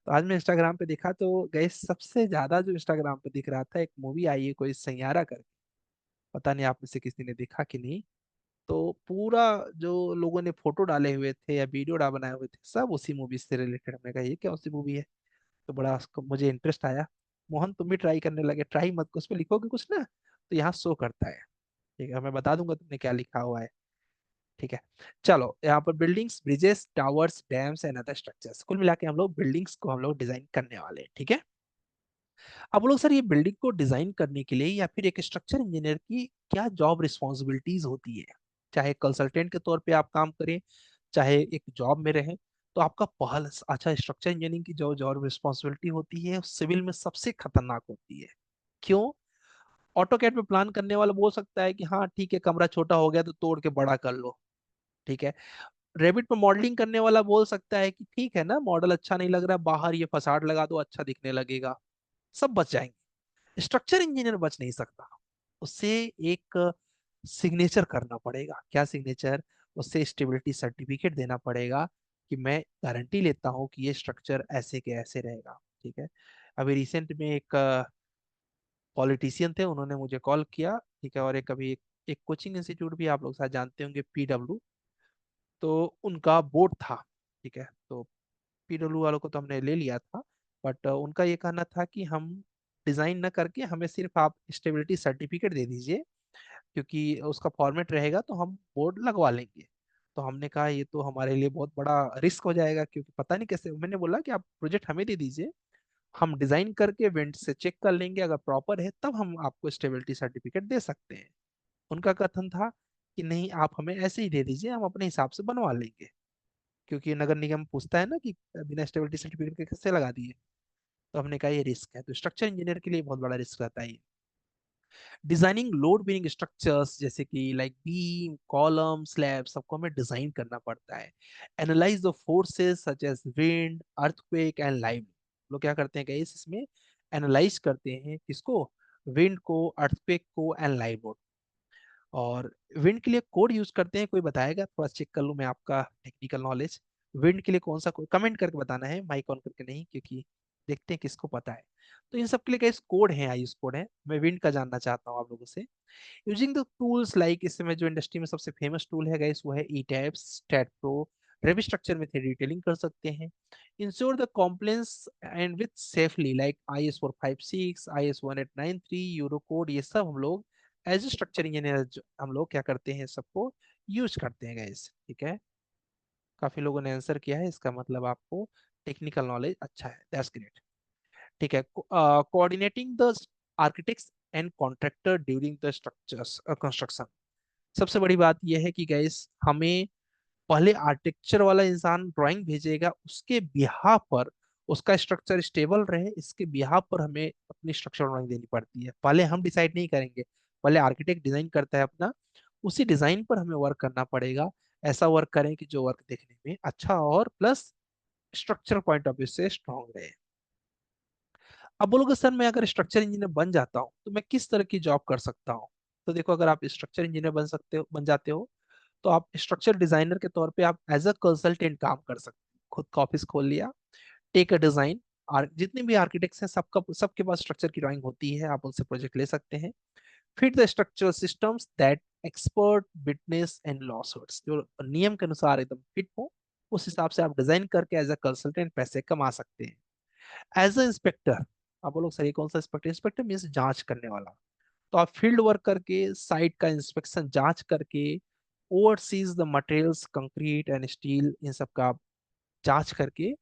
तो आज मैं इंस्टाग्राम पे देखा तो गए सबसे ज्यादा जो इंस्टाग्राम पे दिख रहा था, एक मूवी आई है कोई सैयारा करके, पता नहीं आप में से किसी ने देखा कि नहीं। तो पूरा जो लोगों ने फोटो डाले हुए थे या वीडियो बनाए हुए थे सब उसी मूवी से रिलेटेड। हमने कहा ये क्या उसी मूवी है, तो बड़ा मुझे इंटरेस्ट आया। मोहन तुम भी ट्राई करने लगे, ट्राई मत, उस पर लिखोगे कुछ ना तो यहाँ शो करता है। ठीक है, मैं बता दूंगा तुमने क्या लिखा हुआ है। ठीक है, चलो। यहाँ पर buildings, bridges, towers, dams and other structures, कुल मिला के हम लोग बिल्डिंग्स को हम लोग डिजाइन करने वाले हैं। ठीक है, अब लोग सर ये बिल्डिंग को डिजाइन करने के लिए या फिर एक स्ट्रक्चर इंजीनियर की क्या जॉब रिस्पॉन्सिबिलिटीज होती है, चाहे कंसल्टेंट के तौर पे आप काम करें चाहे एक जॉब में रहें, तो आपका पहल अच्छा स्ट्रक्चर इंजीनियरिंग की जो जॉब रिस्पॉन्सिबिलिटी होती है सिविल में सबसे खतरनाक होती है। क्यों? ऑटोकैड में प्लान करने वाला बोल सकता है कि हाँ ठीक है कमरा छोटा हो गया तो तोड़ के बड़ा कर लो। ठीक है, रेबिट पे मॉडलिंग करने वाला बोल सकता है कि ठीक है ना मॉडल अच्छा नहीं लग रहा, बाहर ये फसाड लगा दो अच्छा दिखने लगेगा, सब बच जाएंगे। स्ट्रक्चर इंजीनियर बच नहीं सकता, उससे एक सिग्नेचर करना पड़ेगा। क्या सिग्नेचर? उससे स्टेबिलिटी सर्टिफिकेट देना पड़ेगा कि मैं गारंटी लेता हूँ कि ये स्ट्रक्चर ऐसे के ऐसे रहेगा। ठीक है, अभी रिसेंट में एक पॉलिटिशियन थे, उन्होंने मुझे कॉल किया। ठीक है, और एक कोचिंग इंस्टीट्यूट भी आप लोग शायद जानते होंगे, PW, तो उनका बोर्ड था। ठीक है, तो PW वालों को तो हमने ले लिया था, बट उनका ये कहना था कि हम डिजाइन न करके हमें सिर्फ आप स्टेबिलिटी सर्टिफिकेट दे दीजिए, क्योंकि उसका फॉर्मेट रहेगा तो हम बोर्ड लगवा लेंगे। तो हमने कहा ये तो हमारे लिए बहुत बड़ा रिस्क हो जाएगा, क्योंकि पता नहीं कैसे। मैंने बोला कि आप प्रोजेक्ट हमें दे दीजिए, हम डिजाइन करके वेंट से चेक कर लेंगे, अगर प्रॉपर है तब हम आपको स्टेबिलिटी सर्टिफिकेट दे सकते हैं। उनका कथन था कि नहीं आप हमें ऐसे ही दे दीजिए, हम अपने हिसाब से बनवा लेंगे, क्योंकि नगर निगम पूछता है ना कि बिना स्टेबिलिटी सर्टिफिकेट के कैसे लगा दिए। तो हमने कहा ये रिस्क है, तो स्ट्रक्चर इंजीनियर के लिए बहुत बड़ा रिस्क रहता है। डिजाइनिंग लोड बेयरिंग स्ट्रक्चर्स जैसे कि लाइक बीम, कॉलम, स्लैब, सबको हमें डिजाइन करना पड़ता है। Analyze the forces such as wind, earthquake and live लोग क्या करते हैं गाइस, इसमें एनालाइज करते हैं किसको, विंड को, अर्थक्वेक को एंड लाइव लोड। और विंड के लिए कोड यूज करते हैं, कोई बताएगा, थोड़ा चेक कर लूं मैं आपका टेक्निकल नॉलेज। विंड के लिए कौन सा कोड, कमेंट करके बताना है, माइक ऑन करके नहीं, क्योंकि देखते हैं किसको पता है। तो इन सब के लिए गाइस कोड है, आईयूज कोड है, मैं विंड का जानना चाहता हूँ आप लोगों से। यूजिंग द टूल्स लाइक, इस समय जो इंडस्ट्री में सबसे फेमस टूल है गाइस वो है ईटैब्स, स्टैट प्रो, रेवी स्ट्रक्चर में थे डिटेलिंग कर सकते हैं। Ensure the कॉम्प्लेंस and with safely like IS 456, IS 1893, euro code, ये सब हम लोग एज स्ट्रक्चर इंजीनियर हम लोग क्या करते हैं, सबको यूज करते हैं गाइस। ठीक है, काफी लोगों ने आंसर किया है, इसका मतलब आपको टेक्निकल नॉलेज अच्छा है, दैट्स ग्रेट। ठीक है, coordinating the architects and contractor during the structures construction. सबसे बड़ी बात यह है कि गाइस हमें पहले आर्किटेक्चर वाला इंसान ड्राइंग भेजेगा, उसके बिहाफ पर उसका स्ट्रक्चर स्टेबल रहे, इसके बिहाफ पर हमें अपनी स्ट्रक्चर ड्राइंग देनी पड़ती है। पहले हम डिसाइड नहीं करेंगे, पहले आर्किटेक्ट डिजाइन करता है अपना, उसी डिजाइन पर हमें वर्क करना पड़ेगा। ऐसा वर्क करें कि जो वर्क देखने में अच्छा और plus structure point of view से स्ट्रांग रहे। अब बोलोगे सर मैं अगर स्ट्रक्चर इंजीनियर बन जाता हूँ तो मैं किस तरह की जॉब कर सकता हूँ। तो देखो, अगर आप स्ट्रक्चर इंजीनियर बन जाते हो तो आप स्ट्रक्चर डिजाइनर के तौर पे आप एज अ कंसल्टेंट काम कर सकते हो। खुद का ऑफिस खोल लिया, टेक अ डिजाइन, और जितने भी आर्किटेक्ट्स हैं सबके पास स्ट्रक्चर की ड्राइंग होती है, आप उनसे प्रोजेक्ट ले सकते हैं। Fit the structural systems that expert witness and lawsuits, जो नियम के अनुसार एकदम फिट हो, उस हिसाब से आप डिजाइन करके एज अ कंसल्टेंट पैसे कमा सकते हैं। एज अ इंस्पेक्टर, आप बोलोगे सर ये कौन सा इंस्पेक्टर, इंस्पेक्टर मीन्स जांच करने वाला। तो आप फील्ड वर्क करके साइट का इंस्पेक्शन जांच करके, oversees the materials concrete and steel, इन सब का आप जांच करके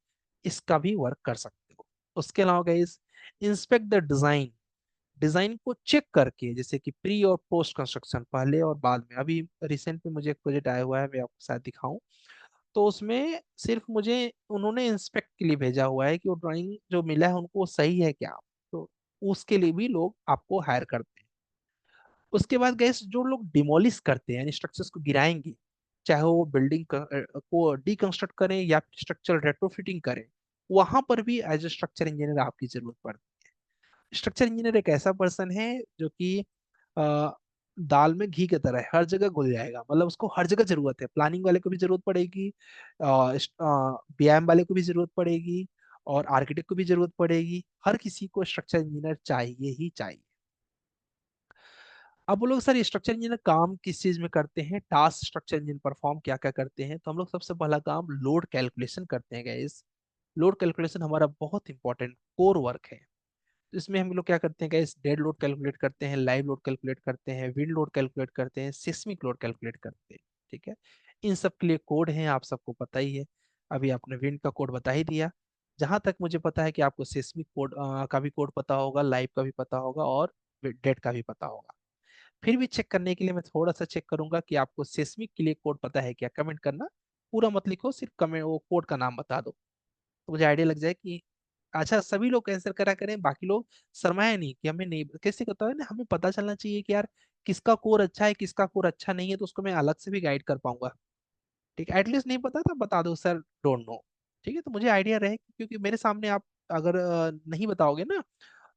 इसका भी वर्क कर सकते हो। उसके अलावा guys, inspect the design, design को चेक करके, जैसे कि प्री और पोस्ट कंस्ट्रक्शन, पहले और बाद में। अभी रिसेंट में मुझे एक प्रोजेक्ट आया हुआ है, मैं आपको शायद दिखाऊं, तो उसमें सिर्फ मुझे उन्होंने इंस्पेक्ट के लिए भेजा हुआ है कि वो ड्राइंग जो मिला है उनको वो सही है क्या, तो उसके लिए भी लोग आपको हायर करते हैं। उसके बाद गैस जो लोग डिमोलिश करते हैं, यानी स्ट्रक्चर्स को गिराएंगे, चाहे वो बिल्डिंग को डिकंस्ट्रक्ट करें या स्ट्रक्चरल रेट्रोफिटिंग करें, वहां पर भी एज ए स्ट्रक्चर इंजीनियर आपकी जरूरत पड़ती है। स्ट्रक्चर इंजीनियर एक ऐसा पर्सन है जो कि अ, दाल में घी की तरह है, हर जगह घुल जाएगा, मतलब उसको हर जगह जरूरत है। प्लानिंग वाले को भी जरूरत पड़ेगी, बीएम वाले को भी जरूरत पड़ेगी, और आर्किटेक्ट को भी जरूरत पड़ेगी। हर किसी को स्ट्रक्चर इंजीनियर चाहिए ही चाहिए। अब वो लोग सर स्ट्रक्चर इंजीनियर काम किस चीज में करते हैं, टास्क स्ट्रक्चर इंजीनियर परफॉर्म क्या क्या करते हैं, तो हम लोग सबसे पहला काम लोड कैलकुलेशन करते हैं गाइस। लोड कैलकुलेशन हमारा बहुत इंपॉर्टेंट कोर वर्क है। तो इसमें हम लोग क्या करते हैं गाइस, डेड लोड कैलकुलेट करते हैं, लाइव लोड कैलकुलेट करते हैं, विंड लोड कैलकुलेट करते हैं, सिस्मिक लोड कैलकुलेट करते हैं। ठीक है, इन सब के लिए कोड है, आप सबको पता ही है। अभी आपने विंड का कोड बता ही दिया। जहां तक मुझे पता है कि आपको सिस्मिक कोड का भी कोड पता होगा, लाइव का भी पता होगा, और डेड का भी पता होगा। फिर भी चेक करने के लिए मैं थोड़ा सा चेक करूंगा कि आपको सिस्मिक के लिए कोड पता है क्या। कमेंट करना, पूरा मत लिखो, सिर्फ कमेंट वो कोड का नाम बता दो, तो मुझे आइडिया लग जाए कि अच्छा सभी लोग कैंसिल करा करें, बाकी लोग शर्माए नहीं कि हमें नहीं, कैसे कहता है ना, हमें पता चलना चाहिए कि यार किसका कोर अच्छा है किसका कोर अच्छा नहीं है, तो उसको मैं अलग से भी गाइड कर पाऊंगा। ठीक है, एटलीस्ट नहीं पता था बता दो सर डोंट नो। ठीक है, तो मुझे आइडिया रहे, क्योंकि मेरे सामने आप अगर नहीं बताओगे ना,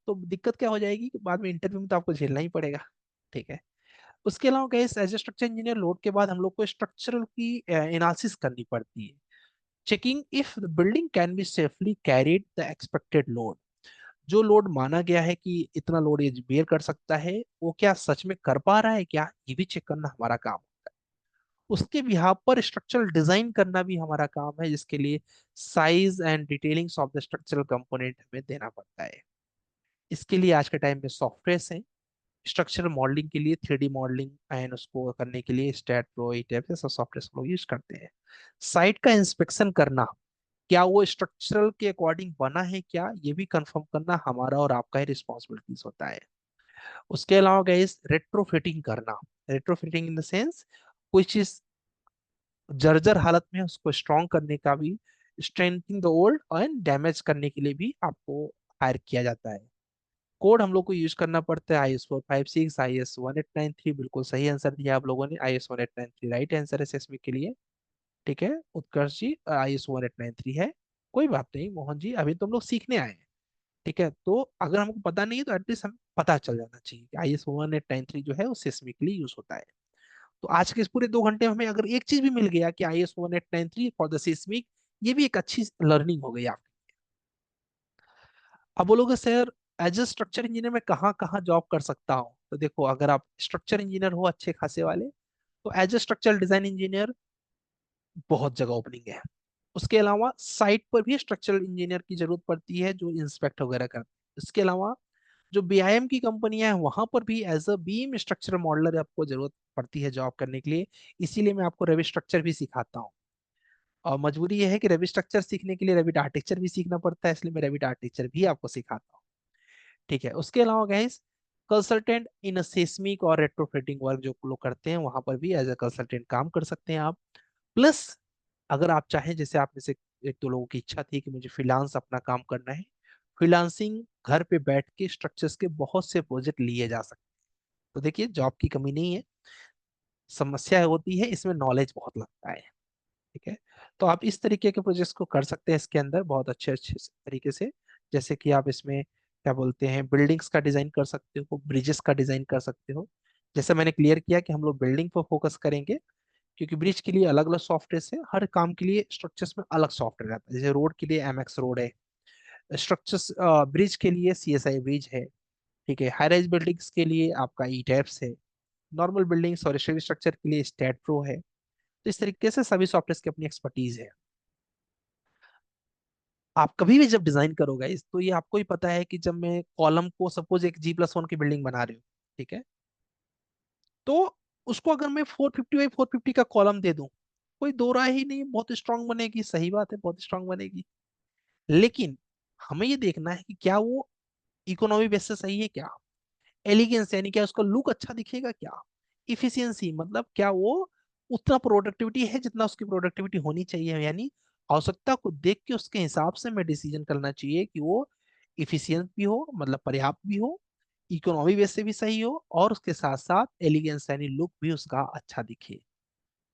तो दिक्कत क्या हो जाएगी कि बाद में इंटरव्यू में तो आपको झेलना ही पड़ेगा। ठीक है, उसके अलावा गैस as a structure engineer load के बाद हम लोग को स्ट्रक्चरल की एनालिसिस करनी पड़ती है। Checking if the building can be safely carried the expected load, जो लोड माना गया है कि इतना लोड ये बेयर कर सकता है, वो क्या सच में कर पा रहा है क्या, ये भी चेक करना हमारा काम होता है। उसके बिहाफ पर स्ट्रक्चरल डिजाइन करना भी हमारा काम है, जिसके लिए size and detailings of the structural component हमें देना पड़ता है। इसके लिए आज के टाइम में सॉफ्टवेयर हैं, स्ट्रक्चरल मॉडलिंग के लिए 3D मॉडलिंग एंड उसको करने के लिए स्टैट प्रो, ये टाइप से सब सॉफ्टवेयर लोग यूज करते हैं। साइट का इंस्पेक्शन करना, क्या वो स्ट्रक्चरल के अकॉर्डिंग बना है क्या, ये भी कंफर्म करना हमारा और आपका ही रिस्पॉन्सिबिलिटीज होता है। उसके अलावा गाइस रेट्रोफिटिंग करना, रेट्रोफिटिंग इन द सेंस कोई चीज जर्जर हालत में है, उसको स्ट्रॉन्ग करने का भी, strengthening the old and damage करने के लिए भी आपको हायर किया जाता है। कोड हम लोग को यूज करना पड़ता है IS 456, IS 1893, बिल्कुल सही आंसर दिया आप लोगों ने, IS 1893 राइट आंसर है सेस्मिक के लिए। ठीक है उत्कर्ष जी, IS 1893 है। कोई बात नहीं मोहन जी, अभी तो हम लोग सीखने आए हैं। ठीक है, तो अगर हमको पता नहीं है तो एटलीस्ट हमें पता चल जाना चाहिए कि IS 1893 जो है वो सेस्मिकली यूज होता है। तो आज के इस पूरे 2 घंटे में हमें अगर एक चीज भी मिल गया कि IS 1893 फॉर द सेस्मिक, ये भी एक अच्छी लर्निंग हो गई आपकी। अब बोलोगे sir as a structure engineer मैं कहाँ कहाँ जॉब कर सकता हूँ, तो देखो अगर आप स्ट्रक्चर इंजीनियर हो अच्छे खासे वाले, तो as a structural design engineer बहुत जगह ओपनिंग है। उसके अलावा साइट पर भी स्ट्रक्चरल इंजीनियर की जरूरत पड़ती है जो इंस्पेक्ट वगैरह करते हैं। इसके अलावा जो BIM की कंपनियां हैं वहां पर भी as a beam structure modeller आपको जरूरत पड़ती है जॉब करने के लिए। इसीलिए मैं आपको रवि स्ट्रक्चर भी सिखाता हूँ। और मजबूरी यह है कि रवि स्ट्रक्चर सीखने के लिए रवि आर्किटेक्चर भी सीखना पड़ता है, इसलिए मैं रवि आर्किटेक्चर भी आपको सिखाता हूँ। ठीक है, उसके अलावा गाइस कंसल्टेंट इन सेस्मिक और रेट्रोफिटिंग वर्क जो लोग करते हैं वहां पर भी एज अ कंसल्टेंट काम कर सकते हैं आप। प्लस अगर आप चाहें, जैसे आप में से एक दो लोगों की इच्छा थी कि मुझे फ्रीलांस अपना काम करना है, फ्रीलांसिंग घर पे बैठ के स्ट्रक्चर्स के बहुत से प्रोजेक्ट लिए जा सकते हैं। तो देखिए जॉब की कमी नहीं है, समस्या होती है इसमें नॉलेज बहुत लगता है। ठीक है, तो आप इस तरीके के प्रोजेक्ट्स को कर सकते हैं इसके अंदर बहुत अच्छे अच्छे तरीके से। जैसे कि आप इसमें क्या बोलते हैं बिल्डिंग्स का डिजाइन कर सकते हो, ब्रिजेस का डिजाइन कर सकते हो। जैसे मैंने क्लियर किया कि हम लोग बिल्डिंग पर फोकस करेंगे, क्योंकि ब्रिज के लिए अलग अलग सॉफ्टवेयर है, हर काम के लिए स्ट्रक्चर्स में अलग सॉफ्टवेयर रहता है। जैसे रोड के लिए MX रोड है, स्ट्रक्चर्स ब्रिज के लिए CSI ब्रिज है। ठीक है, हाई राइज बिल्डिंग्स के लिए आपका ETABS है, नॉर्मल बिल्डिंग्स और स्ट्रक्चर के लिए स्टैट प्रो है। तो इस तरीके से सभी सॉफ्टवेयर की अपनी एक्सपर्टीज है। आप कभी भी जब डिजाइन करोगे इस, तो ये आपको ही पता है कि जब मैं कॉलम को सपोज एक G+1 की बिल्डिंग बना रही हूँ, ठीक है, तो उसको अगर मैं 450 बाई 450 का कॉलम दे दूं, कोई दो राय ही नहीं, बहुत स्ट्रांग बनेगी, सही बात है बहुत स्ट्रांग बनेगी। लेकिन हमें ये देखना है कि क्या वो इकोनॉमी बेस से सही है क्या, एलिगेंस यानी क्या उसका लुक अच्छा दिखेगा क्या, इफिशियंसी मतलब क्या वो उतना प्रोडक्टिविटी है जितना उसकी प्रोडक्टिविटी होनी चाहिए, यानी आवश्यकता को देख के उसके हिसाब से मैं डिसीजन करना चाहिए कि वो इफिशियंट भी हो, मतलब पर्याप्त भी हो, इकोनॉमी बेस से भी सही हो, और उसके साथ साथ एलिगेंस यानी लुक भी उसका अच्छा दिखे।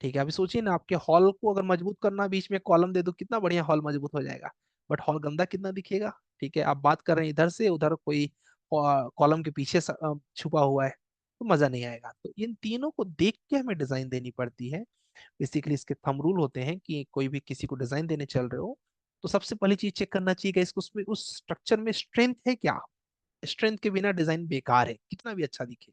ठीक है, अभी सोचिए ना, आपके हॉल को अगर मजबूत करना, बीच में कॉलम दे दो, कितना बढ़िया हॉल मजबूत हो जाएगा, बट हॉल गंदा कितना दिखेगा। ठीक है, आप बात कर रहे हैं इधर से उधर, कोई कॉलम के पीछे छुपा हुआ है, तो मजा नहीं आएगा। तो इन तीनों को देख के हमें डिजाइन देनी पड़ती है। बेसिकली इसके थंब रूल होते हैं कि कोई भी किसी को डिजाइन देने चल रहे हो, तो सबसे पहली चीज चेक करना चाहिए कि इसको उसमें उस स्ट्रक्चर में स्ट्रेंथ है क्या, स्ट्रेंथ के बिना डिजाइन बेकार है कितना भी अच्छा दिखे।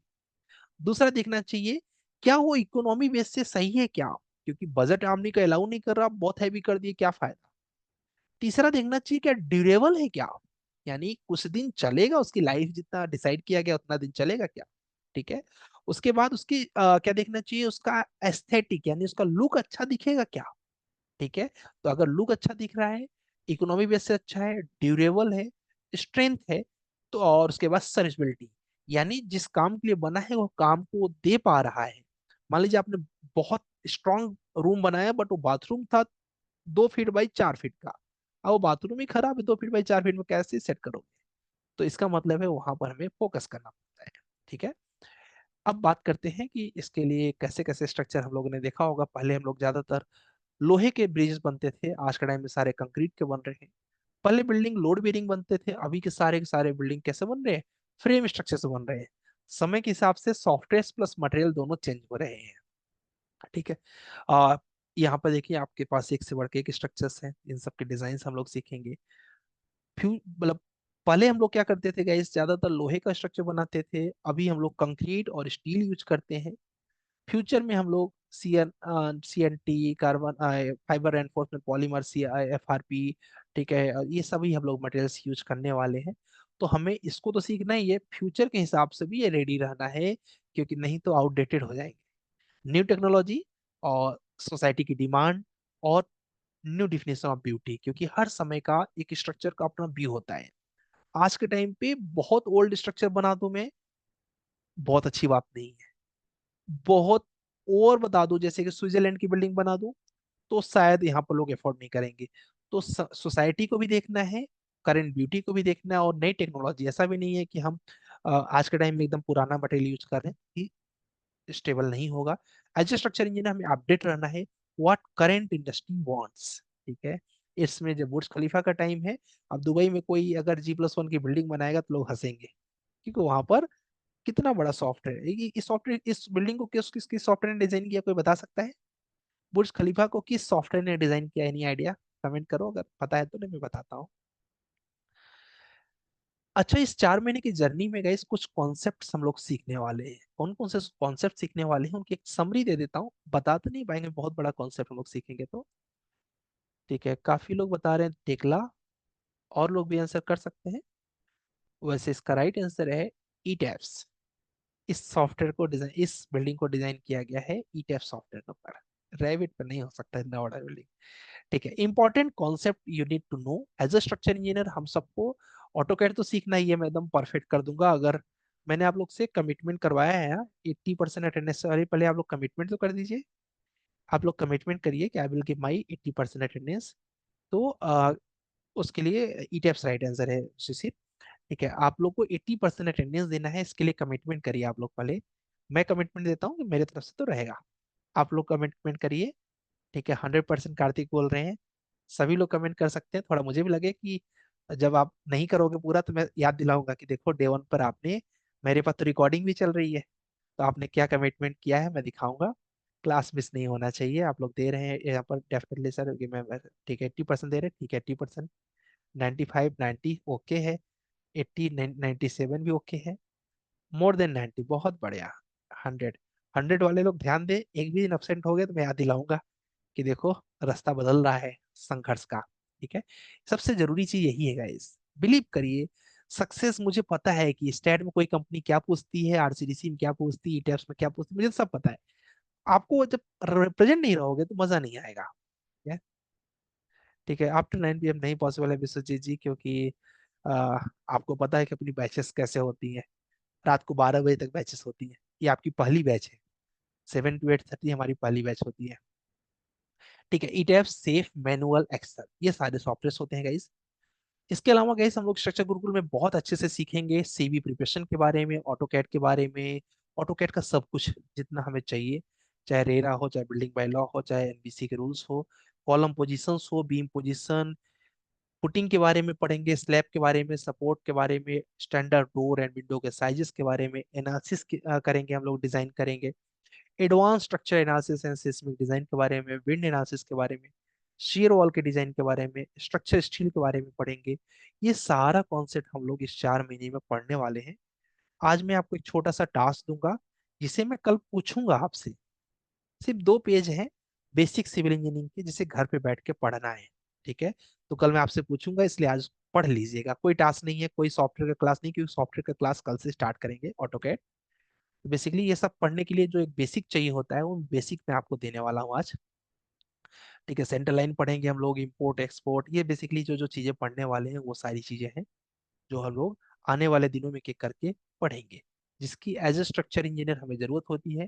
दूसरा देखना चाहिए क्या वो इकोनॉमी बेस से सही है क्या, क्योंकि बजट आमनी का अलाउ नहीं कर रहा, बहुत हैवी कर दिए क्या फायदा। तीसरा देखना चाहिए क्या ड्यूरेबल है क्या, यानी कुछ दिन चलेगा, उसकी लाइफ जितना डिसाइड किया गया उतना दिन चलेगा क्या। ठीक है, उसके बाद उसकी क्या देखना चाहिए, उसका एस्थेटिक यानी उसका लुक अच्छा दिखेगा क्या। ठीक है, तो अगर लुक अच्छा दिख रहा है, इकोनॉमी बेस से अच्छा है, ड्यूरेबल है, स्ट्रेंथ है, तो और उसके बाद सर्विसबिलिटी, यानी जिस काम के लिए बना है वो काम को वो दे पा रहा है। मान लीजिए आपने बहुत स्ट्रांग रूम बनाया, बट वो बाथरूम था 2 फीट बाई 4 फीट का, अब वो बाथरूम ही खराब है, 2 फीट बाई 4 फीट में कैसे सेट करोगे। तो इसका मतलब है वहां पर हमें फोकस करना पड़ता है। ठीक है, अब बात करते हैं कि इसके लिए कैसे कैसे स्ट्रक्चर हम लोगों ने देखा होगा। पहले हम लोग ज्यादातर लोहे के ब्रिजेस बनते थे, आज के टाइम में सारे कंक्रीट के बन रहे हैं। पहले बिल्डिंग लोड बेरिंग बनते थे, अभी के सारे बिल्डिंग कैसे बन रहे हैं, फ्रेम स्ट्रक्चर से बन रहे हैं। समय के हिसाब से सॉफ्टवेयर प्लस मटेरियल दोनों चेंज हो रहे हैं। ठीक है, आ, यहाँ पर देखिए आपके पास एक से बढ़ के एक स्ट्रक्चर्स हैं, इन सब के डिजाइन हम लोग सीखेंगे। मतलब पहले हम लोग क्या करते थे गाइस, ज्यादातर लोहे का स्ट्रक्चर बनाते थे, अभी हम लोग कंक्रीट और स्टील यूज करते हैं। फ्यूचर में हम लोग CNT carbon fibre reinforcement polymer FRP, ठीक है, ये सभी हम लोग मटेरियल्स यूज करने वाले हैं। तो हमें इसको तो सीखना ही है, फ्यूचर के हिसाब से भी ये रेडी रहना है, क्योंकि नहीं तो आउटडेटेड हो जाएंगे। न्यू टेक्नोलॉजी और सोसाइटी की डिमांड और न्यू डिफिनेशन ऑफ ब्यूटी, क्योंकि हर समय का एक स्ट्रक्चर का अपना व्यू होता है। आज के टाइम पे बहुत ओल्ड स्ट्रक्चर बना दूं मैं, बहुत अच्छी बात नहीं है। बहुत और बता दूं, जैसे कि स्विट्जरलैंड की बिल्डिंग बना दूं, तो शायद यहाँ पर लोग अफोर्ड नहीं करेंगे। तो सोसाइटी को भी देखना है, करंट ब्यूटी को भी देखना है और नई टेक्नोलॉजी। ऐसा भी नहीं है कि हम आज के टाइम में एकदम पुराना मटेरियल यूज कर रहे हैं, स्टेबल नहीं होगा। एज ए स्ट्रक्चर इंजीनियर हमें अपडेट रहना है, व्हाट करंट इंडस्ट्री वांट्स। ठीक है, इसमें जब बुर्ज खलीफा का टाइम है, अब दुबई में कोई अगर G+1 की बिल्डिंग बनाएगा तो लोग हंसेंगे, क्योंकि वहां पर कितना बड़ा सॉफ्टवेयर है। इस सॉफ्टवेयर, इस बिल्डिंग को किस सॉफ्टवेयर ने डिजाइन किया, कोई बता सकता है? बुर्ज खलीफा को किस सॉफ्टवेयर ने डिजाइन किया? Any idea? कमेंट करो अगर पता है तो, नहीं मैं बताता हूँ। अच्छा, इस 4 महीने की जर्नी में गाइस कुछ कॉन्सेप्ट हम लोग सीखने वाले हैं। कौन कौन से कॉन्सेप्ट सीखने वाले हैं उनकी एक समरी दे देता हूँ, बता तो नहीं पाएंगे, बहुत बड़ा कॉन्सेप्ट हम लोग सीखेंगे तो। ठीक है, काफी लोग बता रहे हैं टेक्ला, और लोग भी आंसर कर सकते हैं। वैसे इसका राइट आंसर है ईटैप्स। इस सॉफ्टवेयर को डिजाइन, इस बिल्डिंग को डिजाइन किया गया है ईटैप सॉफ्टवेयर के ऊपर। रैबिट पर नहीं हो सकता इतना बड़ा बिल्डिंग। ठीक है, important concept you need to know as a structure engineer. हम सबको ऑटोकैड तो सीखना ही है, मैं एकदम परफेक्ट कर दूंगा अगर मैंने आप लोग से कमिटमेंट करवाया है। 80% अटेंडेंस, अरे पहले आप लोग कमिटमेंट तो कर दीजिए। आप लोग कमिटमेंट करिए कि I will give my 80% attendance. तो उसके लिए ई टैप्स राइट आंसर है शिशिर। ठीक है, आप लोग को 80% अटेंडेंस देना है, इसके लिए कमिटमेंट करिए आप लोग पहले। मैं कमिटमेंट देता हूँ कि मेरे तरफ से तो रहेगा, आप लोग कमिटमेंट करिए। ठीक है, 100% कार्तिक बोल रहे हैं। सभी लोग कमेंट कर सकते हैं, थोड़ा मुझे भी लगे कि जब आप नहीं करोगे पूरा तो मैं याद दिलाऊंगा कि देखो डे 1 पर आपने, मेरे पास तो रिकॉर्डिंग भी चल रही है, तो आपने क्या कमिटमेंट किया है मैं दिखाऊंगा। क्लास मिस नहीं होना चाहिए। आप लोग दे रहे हैं यहाँ पर डेफिनेटली सर कि ठीक है 80% दे रहे हैं, ठीक है 80%। 95 90 ओके है, 80 97 भी ओके है, मोर देन 90 बहुत बढ़िया। 100, 100 वाले लोग ध्यान दें, एक भी दिन अपसेंट हो गए तो मैं याद दिलाऊंगा कि देखो रास्ता बदल रहा है संघर्ष का। ठीक है, सबसे जरूरी चीज यही है गाइस, बिलीव करिए। सक्सेस, मुझे पता है कि स्टैट में कोई कंपनी क्या पूछती है, आरसीडीसी में क्या पूछती है, ईटेप्स में क्या पूछती है, मुझे सब पता है। आपको जब रिप्रेजेंट नहीं रहोगे तो मजा नहीं आएगा। ठीक है, ठीक है, आफ्टर 9 PM नहीं पॉसिबल है विश्वजीत जी, क्योंकि आ, आपको पता है कि अपनी बैचेस कैसे होती हैं, रात को 12 बजे तक बैचेस होती हैं। ये आपकी पहली बैच है, 7 to 8:30 हमारी पहली बैच होती है। ठीक है, ईटेप, सेफ, मैनुअल, एक्सेल, ये सारे सॉफ्टवेयर होते हैं गाइस। इसके अलावा गाइस हम लोग स्ट्रक्चर गुरुकुल में बहुत अच्छे से सीखेंगे सीवी प्रिपरेशन के बारे में, ऑटोकैड के बारे में, ऑटोकैड का सब कुछ जितना हमें चाहिए, चाहे रेरा हो, चाहे बिल्डिंग बाय लॉ हो, चाहे एनबीसी के रूल्स हो, कॉलम पोजीशंस हो, बीम पोजीशन, फुटिंग के बारे में पढ़ेंगे, स्लैब के बारे में, सपोर्ट के बारे में, स्टैंडर्ड डोर एंड विंडो के साइजेस के बारे में एनालिसिस करेंगे, हम लोग डिजाइन करेंगे, advance structure analysis and seismic design के बारे में, विंड एनालिसिस के बारे में, शेयर वॉल के डिजाइन के बारे में, स्ट्रक्चर स्टील के बारे में पढ़ेंगे। ये सारा कॉन्सेप्ट हम लोग इस 4 महीने में पढ़ने वाले हैं। आज मैं आपको एक छोटा सा टास्क दूंगा, जिसे मैं कल पूछूंगा आपसे। सिर्फ 2 पेज हैं बेसिक सिविल इंजीनियरिंग के, जिसे घर पे बैठ के पढ़ना है। ठीक है, तो कल मैं आपसे पूछूंगा, इसलिए आज पढ़ लीजिएगा। कोई टास्क नहीं है, कोई सॉफ्टवेयर का क्लास नहीं, क्योंकि सॉफ्टवेयर का क्लास कल से स्टार्ट करेंगे ऑटोकैड। तो बेसिकली ये सब पढ़ने के लिए जो एक बेसिक चाहिए होता है, वो बेसिक मैं आपको देने वाला हूँ आज। ठीक है, सेंटर लाइन पढ़ेंगे हम लोग, इंपोर्ट एक्सपोर्ट, ये बेसिकली जो जो चीजें पढ़ने वाले हैं वो सारी चीजें हैं जो हम लोग आने वाले दिनों में एक करके पढ़ेंगे, जिसकी एज ए स्ट्रक्चर इंजीनियर हमें जरूरत होती है।